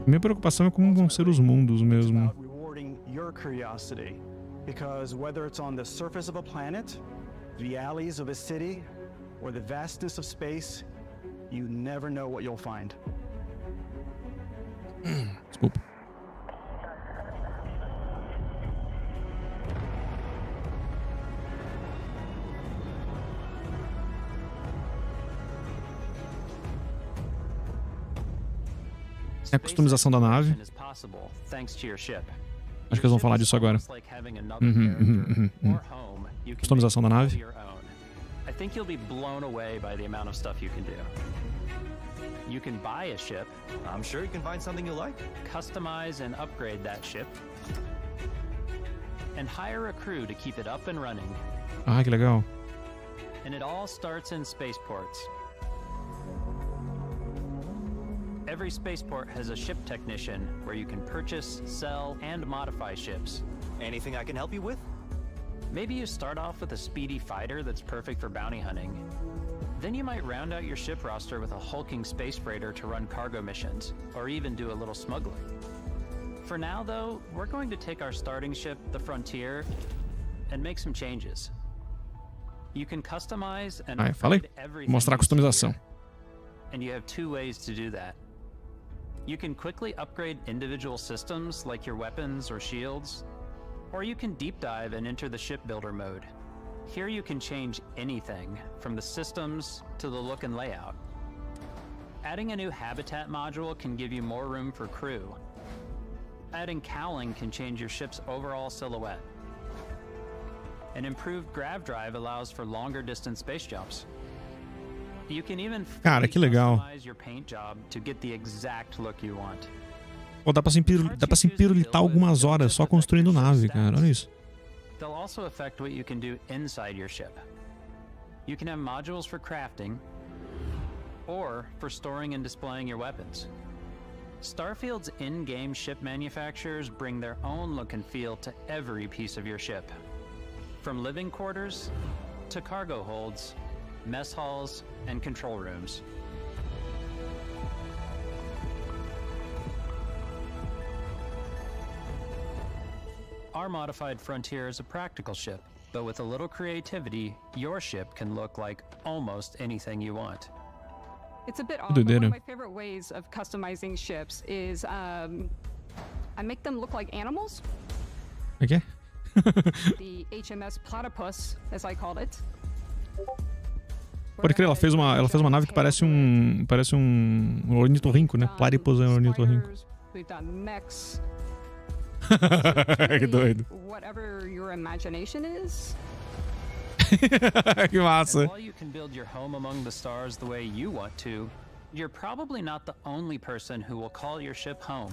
Minha preocupação é como vão ser os mundos mesmo. Rewarding your curiosity, because whether it's on the surface of a planet, the alleys of a city, or the vastness of space, you never know what you'll find. Desculpa. É a customização da nave. Acho que eles vão falar disso agora. Customização da nave. I think you'll be blown away by the amount of stuff you can do. You can buy a ship. I'm sure you can find something you like. Customize and upgrade that ship. And hire a crew to keep it up and running. Ah, que legal. And it all starts in spaceports. Every spaceport has a ship technician where you can purchase, sell, and modify ships. Anything I can help you with? Maybe you start off with a speedy fighter that's perfect for bounty hunting. Then you might round out your ship roster with a hulking space freighter to run cargo missions, or even do a little smuggling. For now, though, we're going to take our starting ship, the Frontier, and make some changes. You can customize and upgrade everything. Mostrar a customização. And you have two ways to do that. You can quickly upgrade individual systems like your weapons or shields, or you can deep dive and enter the shipbuilder mode. Here you can change anything, from the systems to the look and layout. Adding a new habitat module can give you more room for crew. Adding cowling can change your ship's overall silhouette. An improved grav drive allows for longer distance space jumps. You can even customize your paint job to get the exact look you want. Pô, dá pra se pirulitar algumas horas só construindo nave, cara. Olha isso. They'll also affect what you can do inside your ship. You can have modules for crafting, or for storing and displaying your weapons. Starfield's in-game ship manufacturers bring their own look and feel to every piece of your ship. From living quarters to cargo holds, mess halls, and control rooms. Our modified Frontier is a practical ship, but with a little creativity, your ship can look like almost anything you want. It's a bit odd, but one of my favorite ways of customizing ships is I make them look like animals. Okay. The HMS Platypus, as I called it. Pode crer, ela fez uma nave que parece um ornitorrinco, né? Platypus é um ornitorrinco. We've done mechs. Que doido. Whatever your imagination is. Que massa. And while you can build your home among the stars the way you want to, you're probably not the only person who will call your ship home.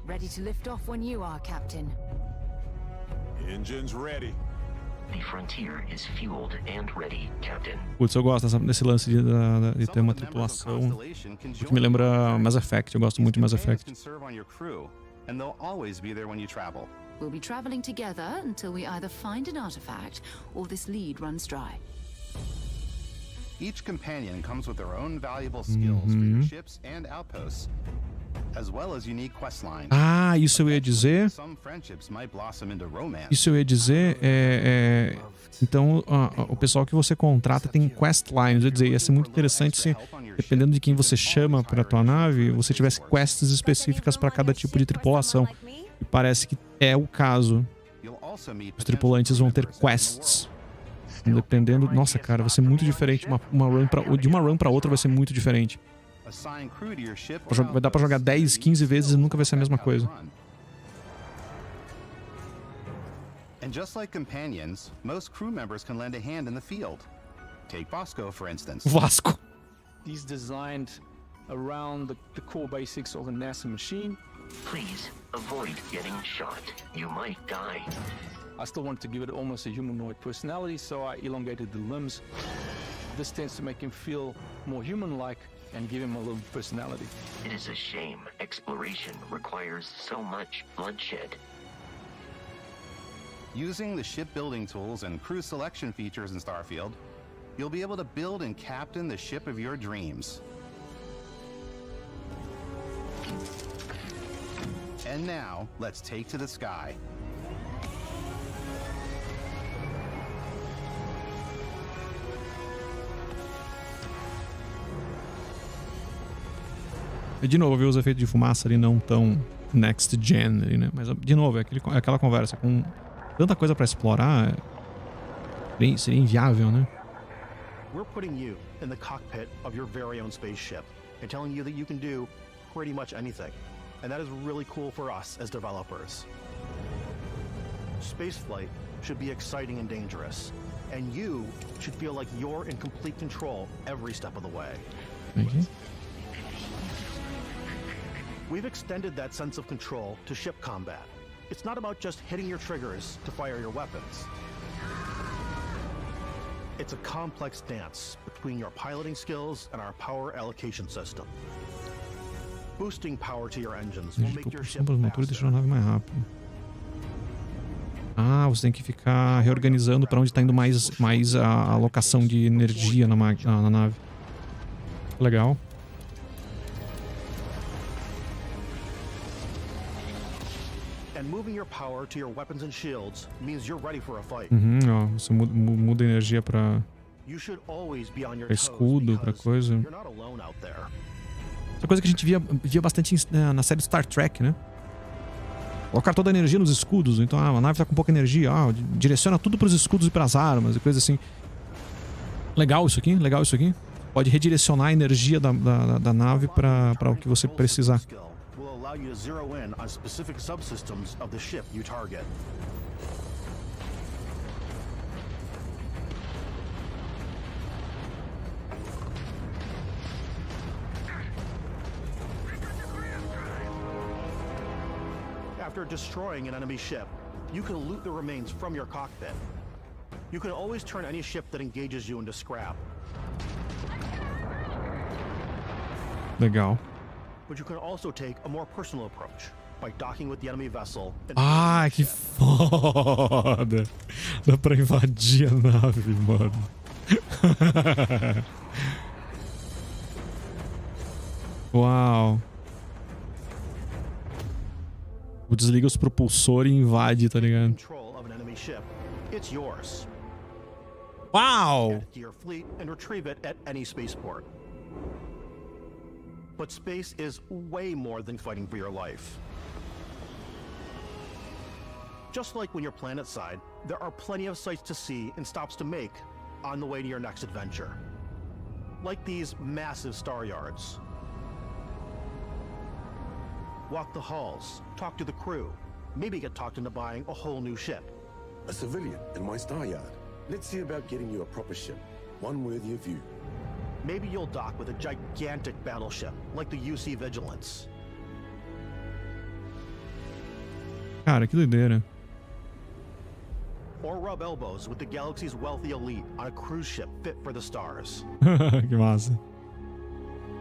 Ready to lift off when you are, Captain. Engines ready. The Frontier is fueled and ready, Captain. Putz, eu gosto desse lance de ter uma tripulação. Que me lembra Mass Effect. Eu gosto muito de Mass Effect. And they'll always be there when you travel. We'll be traveling together until we either find an artifact or this lead runs dry. Each companion comes with their own valuable skills for your ships and outposts, as well as unique quest lines. Ah, isso eu ia dizer. Some friendships might blossom into romance. Isso eu ia dizer então o pessoal que você contrata tem quest lines. Eu ia dizer, ia ser muito interessante se, dependendo de quem você chama para tua nave, você tivesse quests específicas para cada tipo de tripulação. E parece que é o caso. Os tripulantes vão ter quests. Dependendo, nossa, cara, vai ser muito diferente. De uma run para outra vai ser muito diferente. Vai dar pra jogar 10, 15 vezes e nunca vai ser a mesma coisa. And just like companions, most crew members can lend a hand in the field. Take Vasco, for instance. Vasco. He's designed around the core basics of a NASA machine. Please avoid getting shot. You might die. I still wanted to give it almost a humanoid personality, so I elongated the limbs. This tends to make him feel more human-like and give him a little personality. It is a shame exploration requires so much bloodshed. Using the shipbuilding tools and crew selection features in Starfield, you'll be able to build and captain the ship of your dreams. And now, let's take to the sky. De novo, viu os efeitos de fumaça ali não tão next gen ali, né? Mas de novo, é aquela conversa com tanta coisa para explorar, seria inviável, né? We're putting you in the cockpit of your very own spaceship and telling you that you can do pretty much anything. And that is really cool for us as developers. Spaceflight should be exciting and dangerous, and you should feel like you're in complete control every step of the way. We've extended that sense of control to ship combat. It's not about just hitting your triggers to fire your weapons. It's a complex dance between your piloting skills and our power allocation system. Boosting power to your engines will make your ship faster. Ah, você tem que ficar reorganizando para onde está indo mais a alocação de energia na nave. Legal. And moving your power to your weapons and shields means you're ready for a fight. Ó, você muda a energia para escudo, para coisa. Essa coisa que a gente via bastante na série Star Trek, né? Colocar toda a energia nos escudos. Então, a nave tá com pouca energia. Direciona tudo pros escudos e pras armas e coisa assim. Legal isso aqui, legal isso aqui. Pode redirecionar a energia da nave para o que você precisar. After destroying an enemy ship, you can loot the remains from your cockpit. You can always turn any ship that engages you into scrap. Legal. But you can also take a more personal approach by docking with the enemy vessel. Ah, que foda! Dá pra invadir a nave, mano. Uau. Desliga os propulsores e invade, tá ligado? Uau! But space is way more than fighting for your life. Just like when you're planetside, there are plenty of sights to see and stops to make on the way to your next adventure. Like these massive star yards. Walk the halls, talk to the crew, maybe get talked into buying a whole new ship. A civilian in my star yard. Let's see about getting you a proper ship, one worthy of you. Maybe you'll dock with a gigantic battleship, like the UC Vigilance. Cara, que doideira. Or rub elbows with the galaxy's wealthy elite on a cruise ship fit for the stars. Que massa.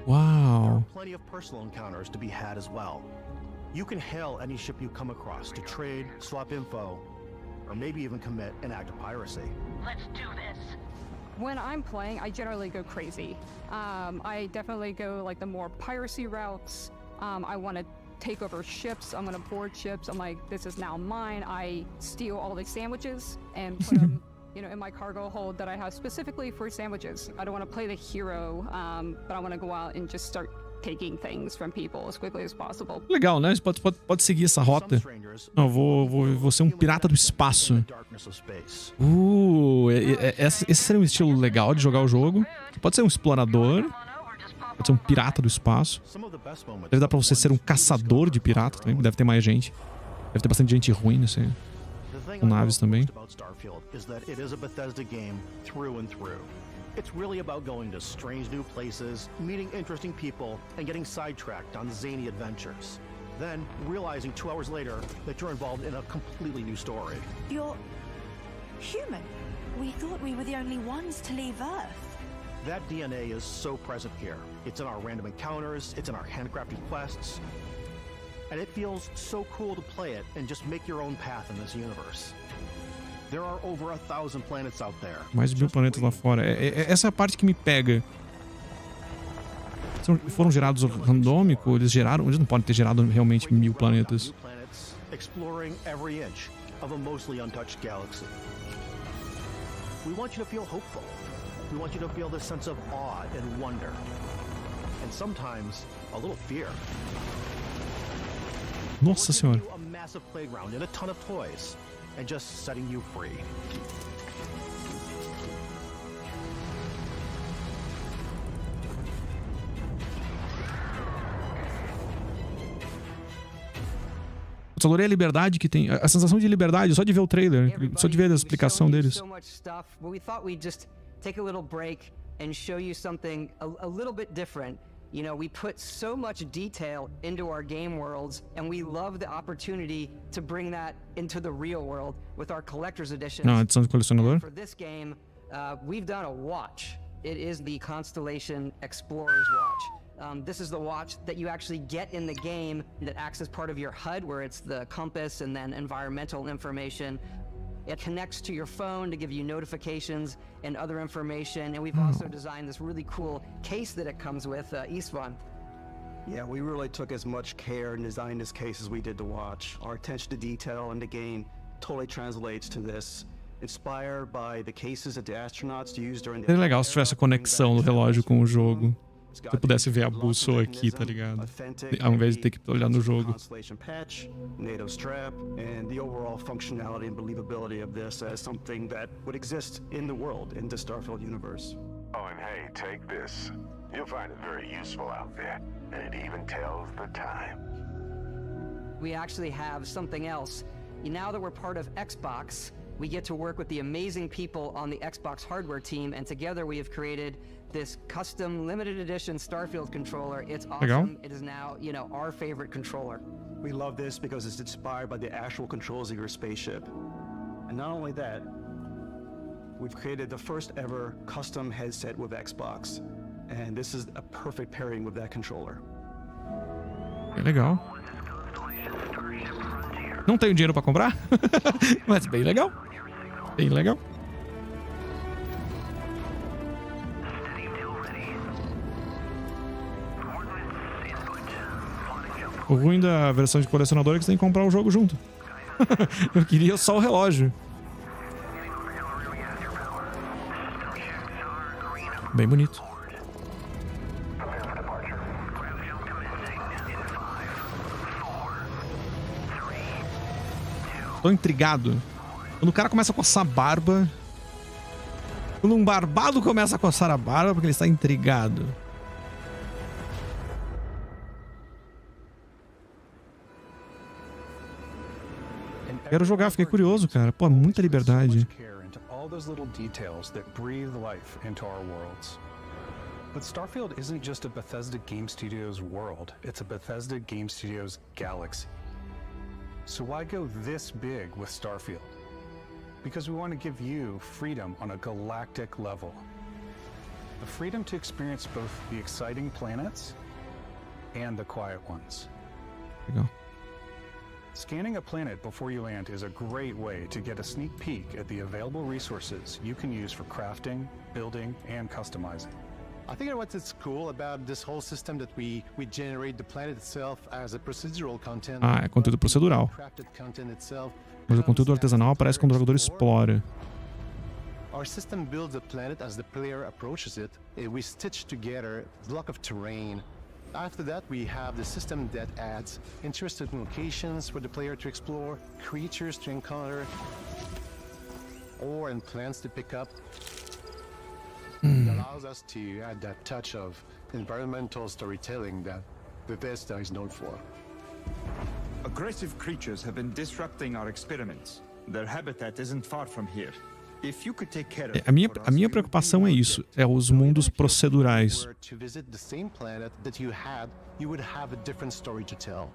Wow. There are plenty of personal encounters to be had as well. You can hail any ship you come across to trade, swap info, or maybe even commit an act of piracy. Let's do this. When I'm playing, I generally go crazy. I definitely go like the more piracy routes. I want to take over ships. I'm going to board ships. I'm like, this is now mine. I steal all these sandwiches and put them, in my cargo hold that I have specifically for sandwiches. I don't want to play the hero, but I want to go out and just start taking things from people as quickly as possible. Legal, né? Pode seguir essa rota. Não, vou ser um pirata do espaço. Esse seria um estilo legal de jogar o jogo. Pode ser um explorador. Pode ser um pirata do espaço. Deve dar pra você ser um caçador de pirata também. Deve ter mais gente. Deve ter bastante gente ruim, assim. Com naves também. It's really about going to strange new places, meeting interesting people, and getting sidetracked on zany adventures. Then, realizing 2 hours later that you're involved in a completely new story. You're human. We thought we were the only ones to leave Earth. That DNA is so present here. It's in our random encounters, it's in our handcrafted quests. And it feels so cool to play it and just make your own path in this universe. There are over 1,000 planets out there. Mais de 1000 planetas lá fora. Essa é a parte que me pega. Foram gerados randômico, eles não podem ter gerado realmente 1000 planetas. Exploring every inch of a mostly untouched galaxy. We want you to feel hopeful. We want you to feel this sense of awe and wonder. And sometimes a little fear. Nossa senhora. A massive playground and a ton of toys. And just setting you free. Eu adorei a liberdade que tem, a sensação de liberdade só de ver o trailer, só de ver a explicação deles. We thought we'd just take a little break and show you something a little bit different. You know, we put so much detail into our game worlds, and we love the opportunity to bring that into the real world with our collector's editions. Não, edição de colecionador. For this game, we've done a watch. It is the Constellation Explorer's Watch. This is the watch that you actually get in the game that acts as part of your HUD, where it's the compass and then environmental information. It connects to your phone to give you notifications and other information. And we've also designed this really cool case that it comes with, Istvan. Yeah, we really took as much care in designing this case as we did the watch. Our attention to detail in the game totally translates to this. Inspired by the cases that the astronauts used during the... Seria legal se tivesse a conexão do relógio com o jogo. Se eu pudesse ver a bússola aqui, tá ligado? Ao invés de ter que olhar no jogo. Constellation patch, NATO strap, and the overall functionality and believability of this as something that would exist in the world, in the Starfield universe. Oh, and hey, take this. You'll find it very useful out there, and it even tells the time. We actually have something else. Now that we're part of Xbox, we get to work with the amazing people on the Xbox hardware team, and together we have created this custom limited edition Starfield controller. It's awesome. It is now, you know, our favorite controller. We love this because it's inspired by the actual controls of your spaceship. And not only that, we've created the first ever custom headset with Xbox. And this is a perfect pairing with that controller. É legal. Não tenho dinheiro pra comprar, mas bem legal. Bem legal. O ruim da versão de colecionador é que você tem que comprar o jogo junto. Eu queria só o relógio. Bem bonito. Tô intrigado. Quando o cara começa a coçar a barba... Quando um barbado começa a coçar a barba, porque ele está intrigado. Quero jogar, fiquei curioso, cara. Pô, muita liberdade. But Starfield isn't just a Bethesda Game Studios world, it's a Bethesda Game Studios galaxy. So why go this big with Starfield? Because we want to give you freedom on a galactic level. The freedom to experience both the exciting planets and the quiet ones. Legal. Scanning a planet before you land is a great way to get a sneak peek at the available resources you can use for crafting, building, and customizing. I think what's cool about this whole system that we generate the planet itself as a procedural content. Ah, é conteúdo procedural. Mas o conteúdo artesanal aparece quando o jogador explora. Our system builds a planet as the player approaches it. We stitch together a block of terrain. After that, we have the system that adds interesting locations for the player to explore, creatures to encounter, ore and plants to pick up. It allows us to add that touch of environmental storytelling that Bethesda is known for. Aggressive creatures have been disrupting our experiments. Their habitat isn't far from here. If you could take care of A minha preocupação é isso, é os mundos procedurais. To visit the same planet that you would have a different story to tell.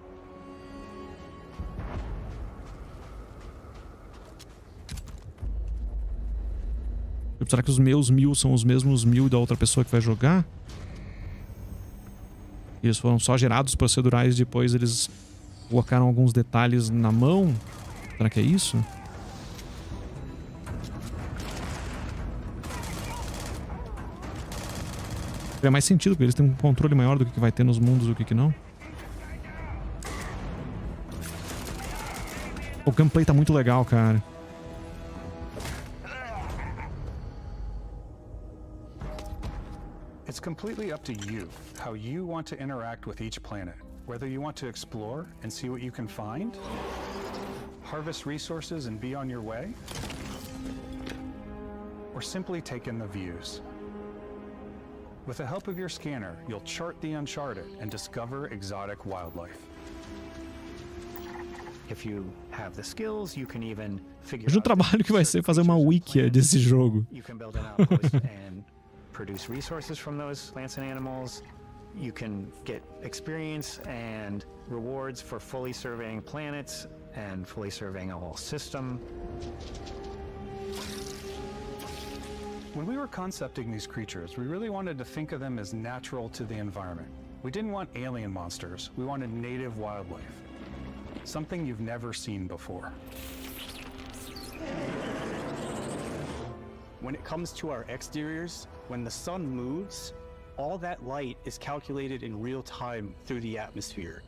Será que os meus 1000 são os mesmos 1000 da outra pessoa que vai jogar? Eles foram só gerados procedurais, depois eles colocaram alguns detalhes na mão? Será que é isso? Teria mais sentido, porque eles têm um controle maior do que vai ter nos mundos e o que não. O gameplay tá muito legal, cara. It's completely up to you how you want to interact with each planet. Whether you want to explore and see what you can find, harvest resources and be on your way, or simply take in the views. With the help of your scanner, you'll chart the uncharted and discover exotic wildlife. If you have the skills, you can even figure Veja o trabalho que vai ser fazer uma wiki desse jogo. You can build an outpost and produce resources from those plants and animals. You can get experience and rewards for fully surveying planets and fully surveying a whole system. When we were concepting these creatures, we really wanted to think of them as natural to the environment. We didn't want alien monsters. We wanted native wildlife. Something you've never seen before. When it comes to our exteriors, when the sun moves, all that light is calculated in real time through the atmosphere.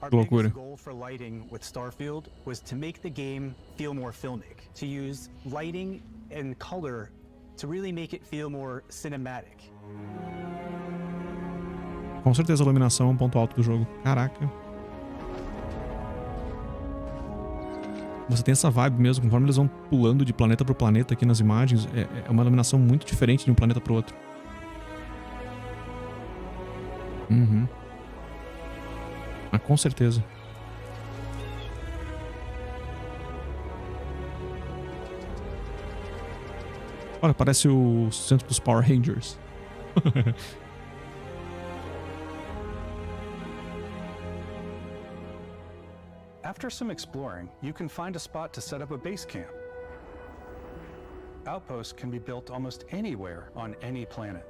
Our biggest goal for lighting with Starfield was to make the game feel more filmic, to use lighting and color to really make it feel more cinematic. Com certeza a iluminação é um ponto alto do jogo. Caraca. Você tem essa vibe mesmo, conforme eles vão pulando de planeta para planeta aqui nas imagens, é uma iluminação muito diferente de um planeta para o outro. Uhum. Mas com certeza. Olha, parece o centro dos Power Rangers. After some exploring, you can find a spot to set up a base camp. Outposts can be built almost anywhere on any planet.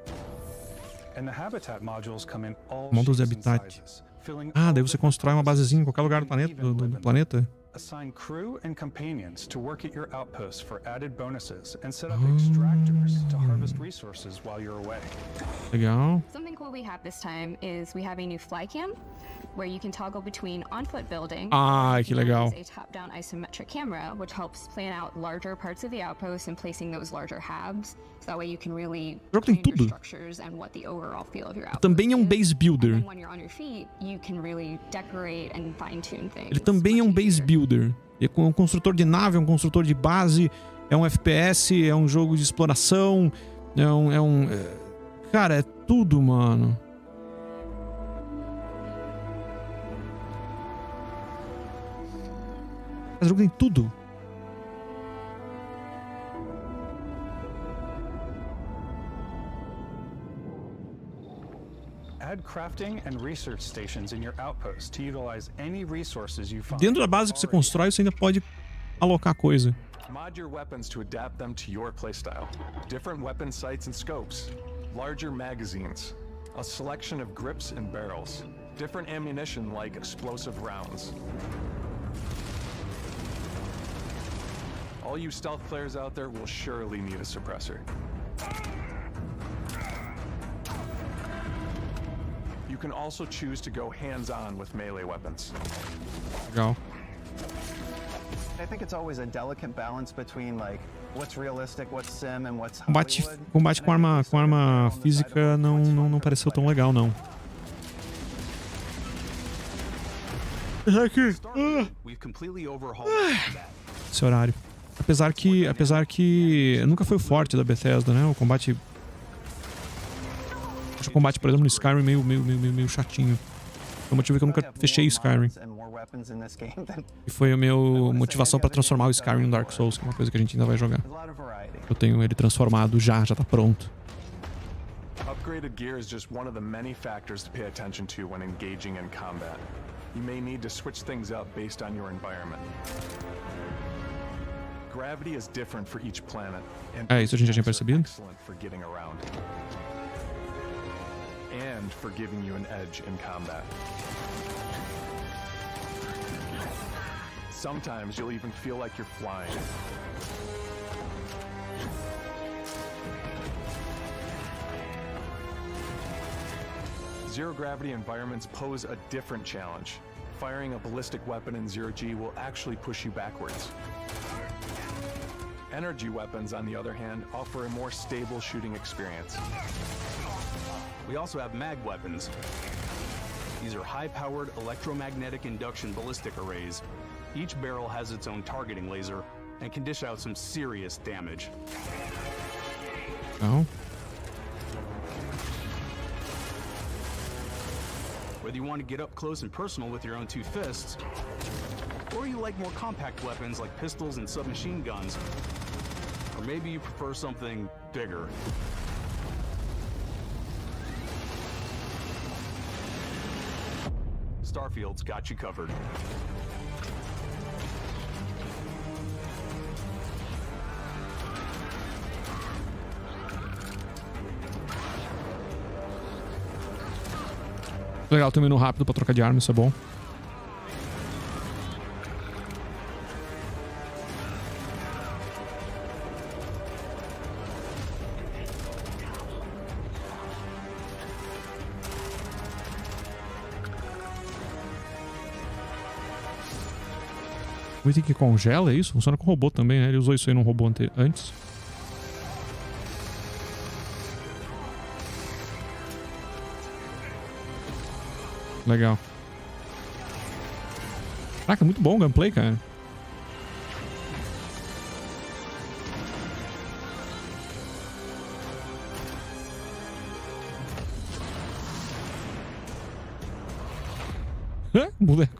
And the habitat modules come in all Módulos de shapes and habitat. sizes, filling Ah, all daí você constrói uma basezinha em qualquer lugar do planeta. Assign crew and companions to work at your outposts for added bonuses and set up extractors to harvest resources while you're away. Legal. Something cool we have this time is we have a new fly cam where you can toggle between on-foot building. Ai, que legal. A top-down isometric camera, which helps plan out larger parts of the outpost and placing those larger hubs. So that way you can really O jogo tem plan your tudo. structures and what the overall feel of your outpost Também é um base builder. And when you're on your feet, you can really decorate and fine-tune things. Ele também é um base builder. É um construtor de nave, é um construtor de base, é um FPS, é um jogo de exploração, cara, é tudo, mano. Esse jogo tem tudo. Add crafting and research stations in your outposts to utilize any resources you find. Dentro da base que você constrói, você ainda pode alocar coisa. Mod your weapons to adapt them to your playstyle. Different weapon sights and scopes, larger magazines, a selection of grips and barrels, different ammunition like explosive rounds. All you stealth players out there will surely need a suppressor. You can also choose to go hands-on with melee weapons. Legal. I think it's always a delicate balance between like what's realistic, what's sim, and what's Combate com arma física não pareceu tão legal, não. Esse horário. Apesar que nunca foi o forte da Bethesda, né? O combate, por exemplo, no Skyrim meio chatinho. Foi o motivo que eu nunca fechei Skyrim. E foi a minha motivação para transformar o Skyrim no Dark Souls, que é uma coisa que a gente ainda vai jogar. Eu tenho ele transformado já tá pronto. Upgraded gear is just one of the many factors to pay attention to when engaging in combat. You may need to switch things up based on your environment. Gravity is different for each planet, and Isso a gente já tinha percebido. excellent for getting around and for giving you an edge in combat. Sometimes you'll even feel like you're flying. Zero-gravity environments pose a different challenge. Firing a ballistic weapon in zero-G will actually push you backwards. Energy weapons, on the other hand, offer a more stable shooting experience. We also have mag weapons. These are high-powered electromagnetic induction ballistic arrays. Each barrel has its own targeting laser and can dish out some serious damage. Oh. Whether you want to get up close and personal with your own two fists, or you like more compact weapons like pistols and submachine guns, or maybe you prefer something bigger. Starfield's got you covered. Legal, tem um menu rápido pra trocar de arma, isso é bom. O item que congela, é isso? Funciona com robô também, né? Ele usou isso aí num robô antes. Legal. Caraca, muito bom o gameplay, cara. Moleque.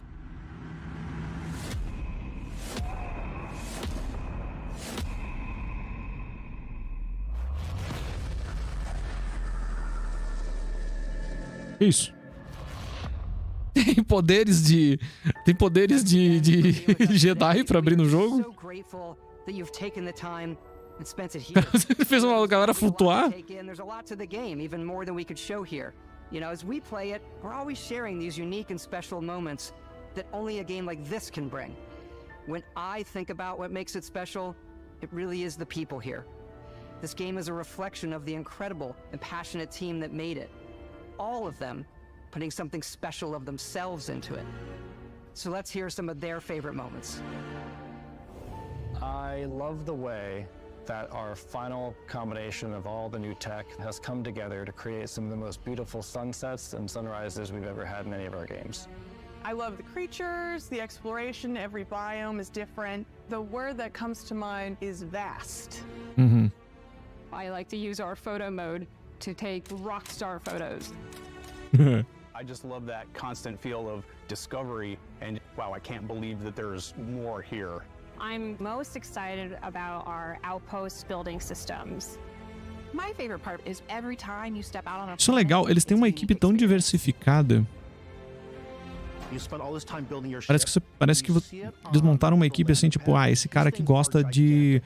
Isso. Tem poderes de Jedi pra abrir no jogo. Fez uma galera flutuar. You know, as we play it, we're always sharing these unique and special moments that only a game like this can bring. When I think about what makes it special, it really is the people here. This game is a reflection of the incredible and passionate team that made it. All of them putting something special of themselves into it. So let's hear some of their favorite moments. I love the way that our final combination of all the new tech has come together to create some of the most beautiful sunsets and sunrises we've ever had in any of our games. I love the creatures, the exploration, every biome is different. The word that comes to mind is vast. Mm-hmm. I like to use our photo mode to take rockstar photos. I just love that constant feel of discovery and wow, I can't believe that there's more here. I'm most excited about our outpost building systems. My favorite part is every time you step out on a Isso é legal, eles têm uma equipe tão diversificada. Parece que eles montaram uma equipe assim, tipo, esse cara que gosta de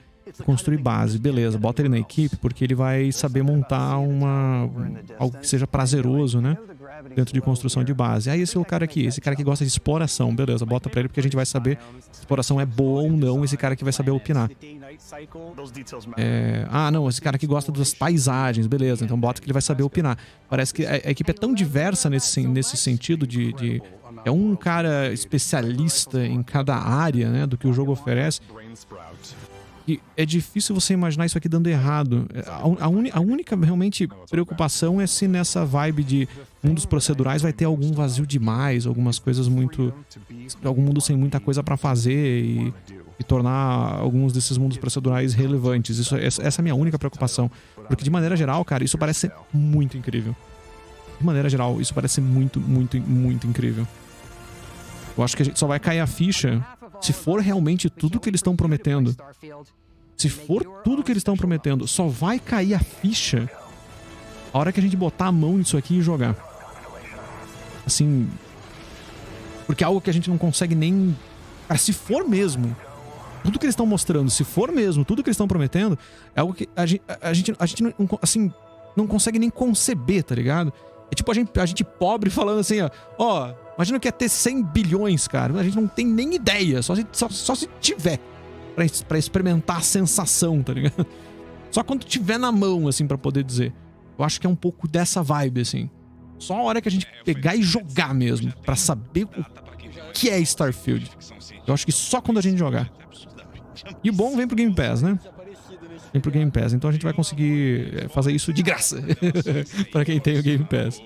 construir base, beleza, bota ele na equipe porque ele vai saber montar algo que seja prazeroso, né? Dentro de construção de base. Aí esse é o cara aqui, esse cara que gosta de exploração, beleza, bota pra ele porque a gente vai saber se a exploração é boa ou não, esse cara que vai saber opinar. Não, esse cara que gosta das paisagens, beleza, então bota que ele vai saber opinar. Parece que a equipe é tão diversa nesse sentido de é um cara especialista em cada área, né, do que o jogo oferece. E é difícil você imaginar isso aqui dando errado. A única realmente preocupação é se nessa vibe de mundos procedurais vai ter algum vazio demais, algumas coisas muito... algum mundo sem muita coisa pra fazer e tornar alguns desses mundos procedurais relevantes. Essa é a minha única preocupação. Porque de maneira geral, cara, isso parece ser muito incrível. De maneira geral, isso parece ser muito, muito, muito incrível. Eu acho que a gente só vai cair a ficha se for realmente tudo que eles estão prometendo. Se for tudo que eles estão prometendo, só vai cair a ficha a hora que a gente botar a mão nisso aqui e jogar. Assim... Porque é algo que a gente não consegue nem... Cara, se for mesmo tudo que eles estão mostrando, se for mesmo tudo que eles estão prometendo, é algo que a gente não, assim, não consegue nem conceber, tá ligado? É tipo a gente pobre falando assim, ó, imagina que ia ter 100 bilhões, cara. A gente não tem nem ideia, só se tiver pra experimentar a sensação, tá ligado? Só quando tiver na mão, assim, pra poder dizer. Eu acho que é um pouco dessa vibe, assim. Só a hora que a gente pegar e jogar mesmo, pra saber o que é Starfield. Eu acho que só quando a gente jogar. E o bom vem pro Game Pass, né? Vem pro Game Pass, então a gente vai conseguir fazer isso de graça para quem tem o Game Pass.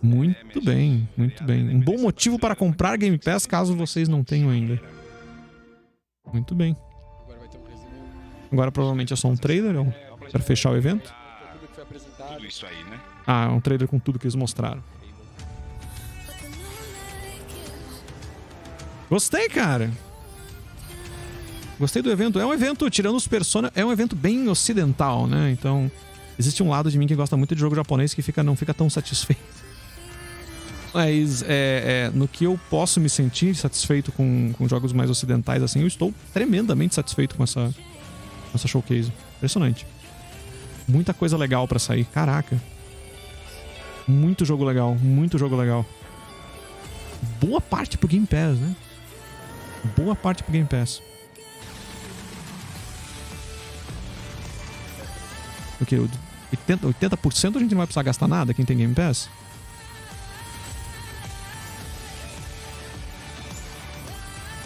Muito bem, muito bem. Um bom motivo para comprar Game Pass caso vocês não tenham ainda. Muito bem. Agora provavelmente é só um trailer para fechar o evento. Tudo isso aí, né? Ah, é um trailer com tudo que eles mostraram. Gostei, cara. Gostei do evento. É um evento, tirando os personagens, é um evento bem ocidental, né? Então, existe um lado de mim que gosta muito de jogo japonês que não fica tão satisfeito Mas no que eu posso me sentir satisfeito com jogos mais ocidentais, assim, eu estou tremendamente satisfeito com essa showcase. Impressionante. Muita coisa legal pra sair. Caraca. Muito jogo legal. Muito jogo legal. Boa parte pro Game Pass, né? Boa parte pro Game Pass. O que? 80% a gente não vai precisar gastar nada, quem tem Game Pass?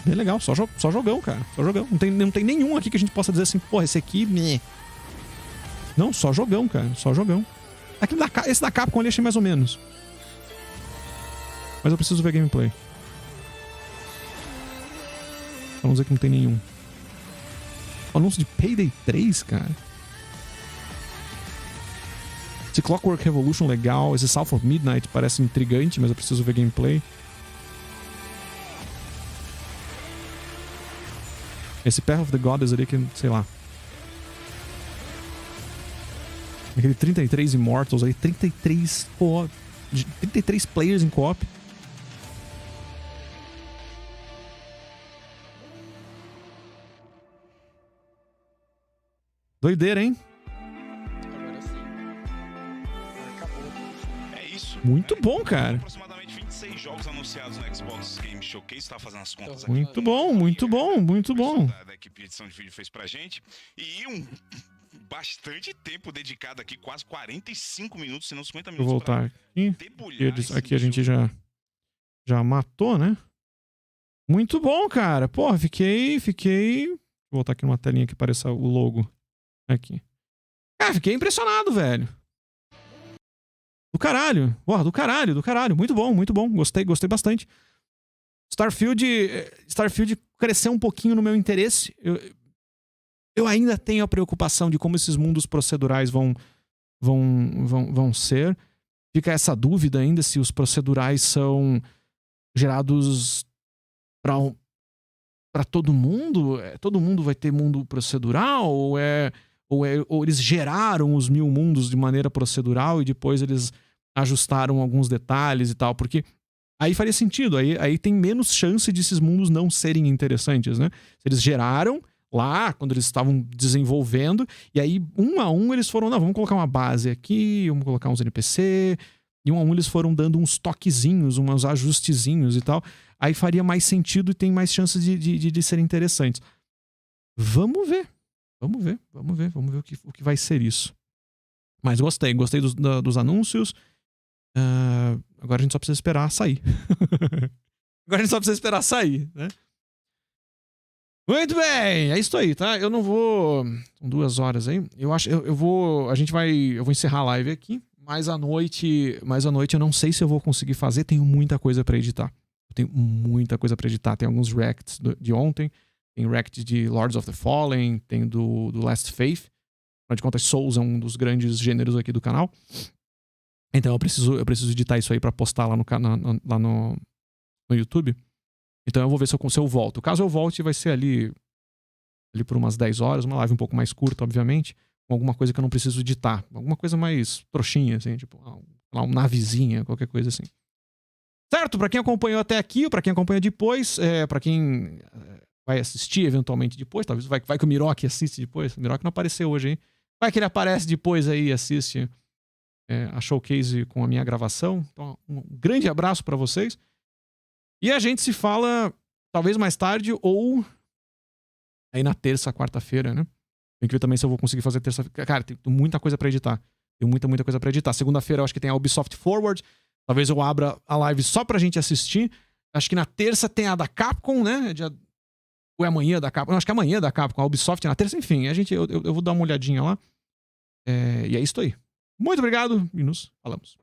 Bem legal, só jogão, cara. Só jogão. Não tem nenhum aqui que a gente possa dizer assim, porra, esse aqui... Meh. Não, só jogão, cara. Só jogão. Esse da Capcom ali achei mais ou menos. Mas eu preciso ver gameplay. Vamos dizer que não tem nenhum. Anúncio de Payday 3, cara. Esse Clockwork Revolution legal. Esse South of Midnight parece intrigante, mas eu preciso ver gameplay. Esse Path of the Goddess ali que, sei lá. Aquele 33 Immortals aí. 33 players em co-op. Doideira, hein? Agora sim. Acabou. É isso. Muito bom, cara. Aproximadamente 26 jogos anunciados no Xbox Game Showcase. Tá fazendo as contas aqui. Muito bom, muito bom, muito bom. Da equipe de edição de vídeo fez pra gente. E bastante tempo dedicado aqui, quase 45 minutos, se não 50 minutos. Vou voltar aqui. Aqui a gente já matou, né? Muito bom, cara. Pô, fiquei... Vou voltar aqui numa telinha que apareça o logo. Aqui. Cara, fiquei impressionado, velho. Do caralho. Porra, do caralho. Muito bom. Gostei bastante. Starfield cresceu um pouquinho no meu interesse. Eu ainda tenho a preocupação de como esses mundos procedurais vão ser. Fica essa dúvida ainda se os procedurais são gerados para todo mundo. Todo mundo vai ter mundo procedural? Ou eles geraram os 1000 mundos de maneira procedural e depois eles ajustaram alguns detalhes e tal? Porque aí faria sentido. Aí tem menos chance de esses mundos não serem interessantes, né? Se eles geraram lá, quando eles estavam desenvolvendo, e aí, um a um, eles foram, não, vamos colocar uma base aqui, vamos colocar uns NPC, e um a um eles foram dando uns toquezinhos, uns ajustezinhos e tal. Aí faria mais sentido e tem mais chances de serem interessantes. Vamos ver o que vai ser isso. Mas gostei dos anúncios. Agora a gente só precisa esperar sair. Né? Muito bem, é isso aí, tá? Eu não vou... São 2 horas aí. Eu vou encerrar a live aqui. Mas à noite eu não sei se eu vou conseguir fazer. Tenho muita coisa pra editar. Tem alguns reacts de ontem. Tem react de Lords of the Fallen. Tem do Last Faith. Afinal de contas, Souls é um dos grandes gêneros aqui do canal. Então eu preciso editar isso aí pra postar lá no YouTube. Então eu vou ver se eu volto. Caso eu volte, vai ser ali por umas 10 horas. Uma live um pouco mais curta, obviamente. Com alguma coisa que eu não preciso editar. Alguma coisa mais trouxinha, assim. Tipo, uma navezinha, qualquer coisa assim. Certo? Pra quem acompanhou até aqui, ou pra quem acompanha depois, pra quem vai assistir eventualmente depois, talvez vai que o Miroc assiste depois. O Miroc não apareceu hoje, hein? Vai que ele aparece depois aí e assiste a showcase com a minha gravação. Então, um grande abraço pra vocês. E a gente se fala talvez mais tarde ou aí na terça, quarta-feira, né? Tem que ver também se eu vou conseguir fazer terça-feira. Cara, tem muita coisa pra editar. Tem muita coisa pra editar. Segunda-feira eu acho que tem a Ubisoft Forward. Talvez eu abra a live só pra gente assistir. Acho que na terça tem a da Capcom, né? Ou é amanhã da Capcom? Não, acho que é amanhã da Capcom. A Ubisoft na terça. Enfim, eu vou dar uma olhadinha lá. E é isso aí. Muito obrigado e nos falamos.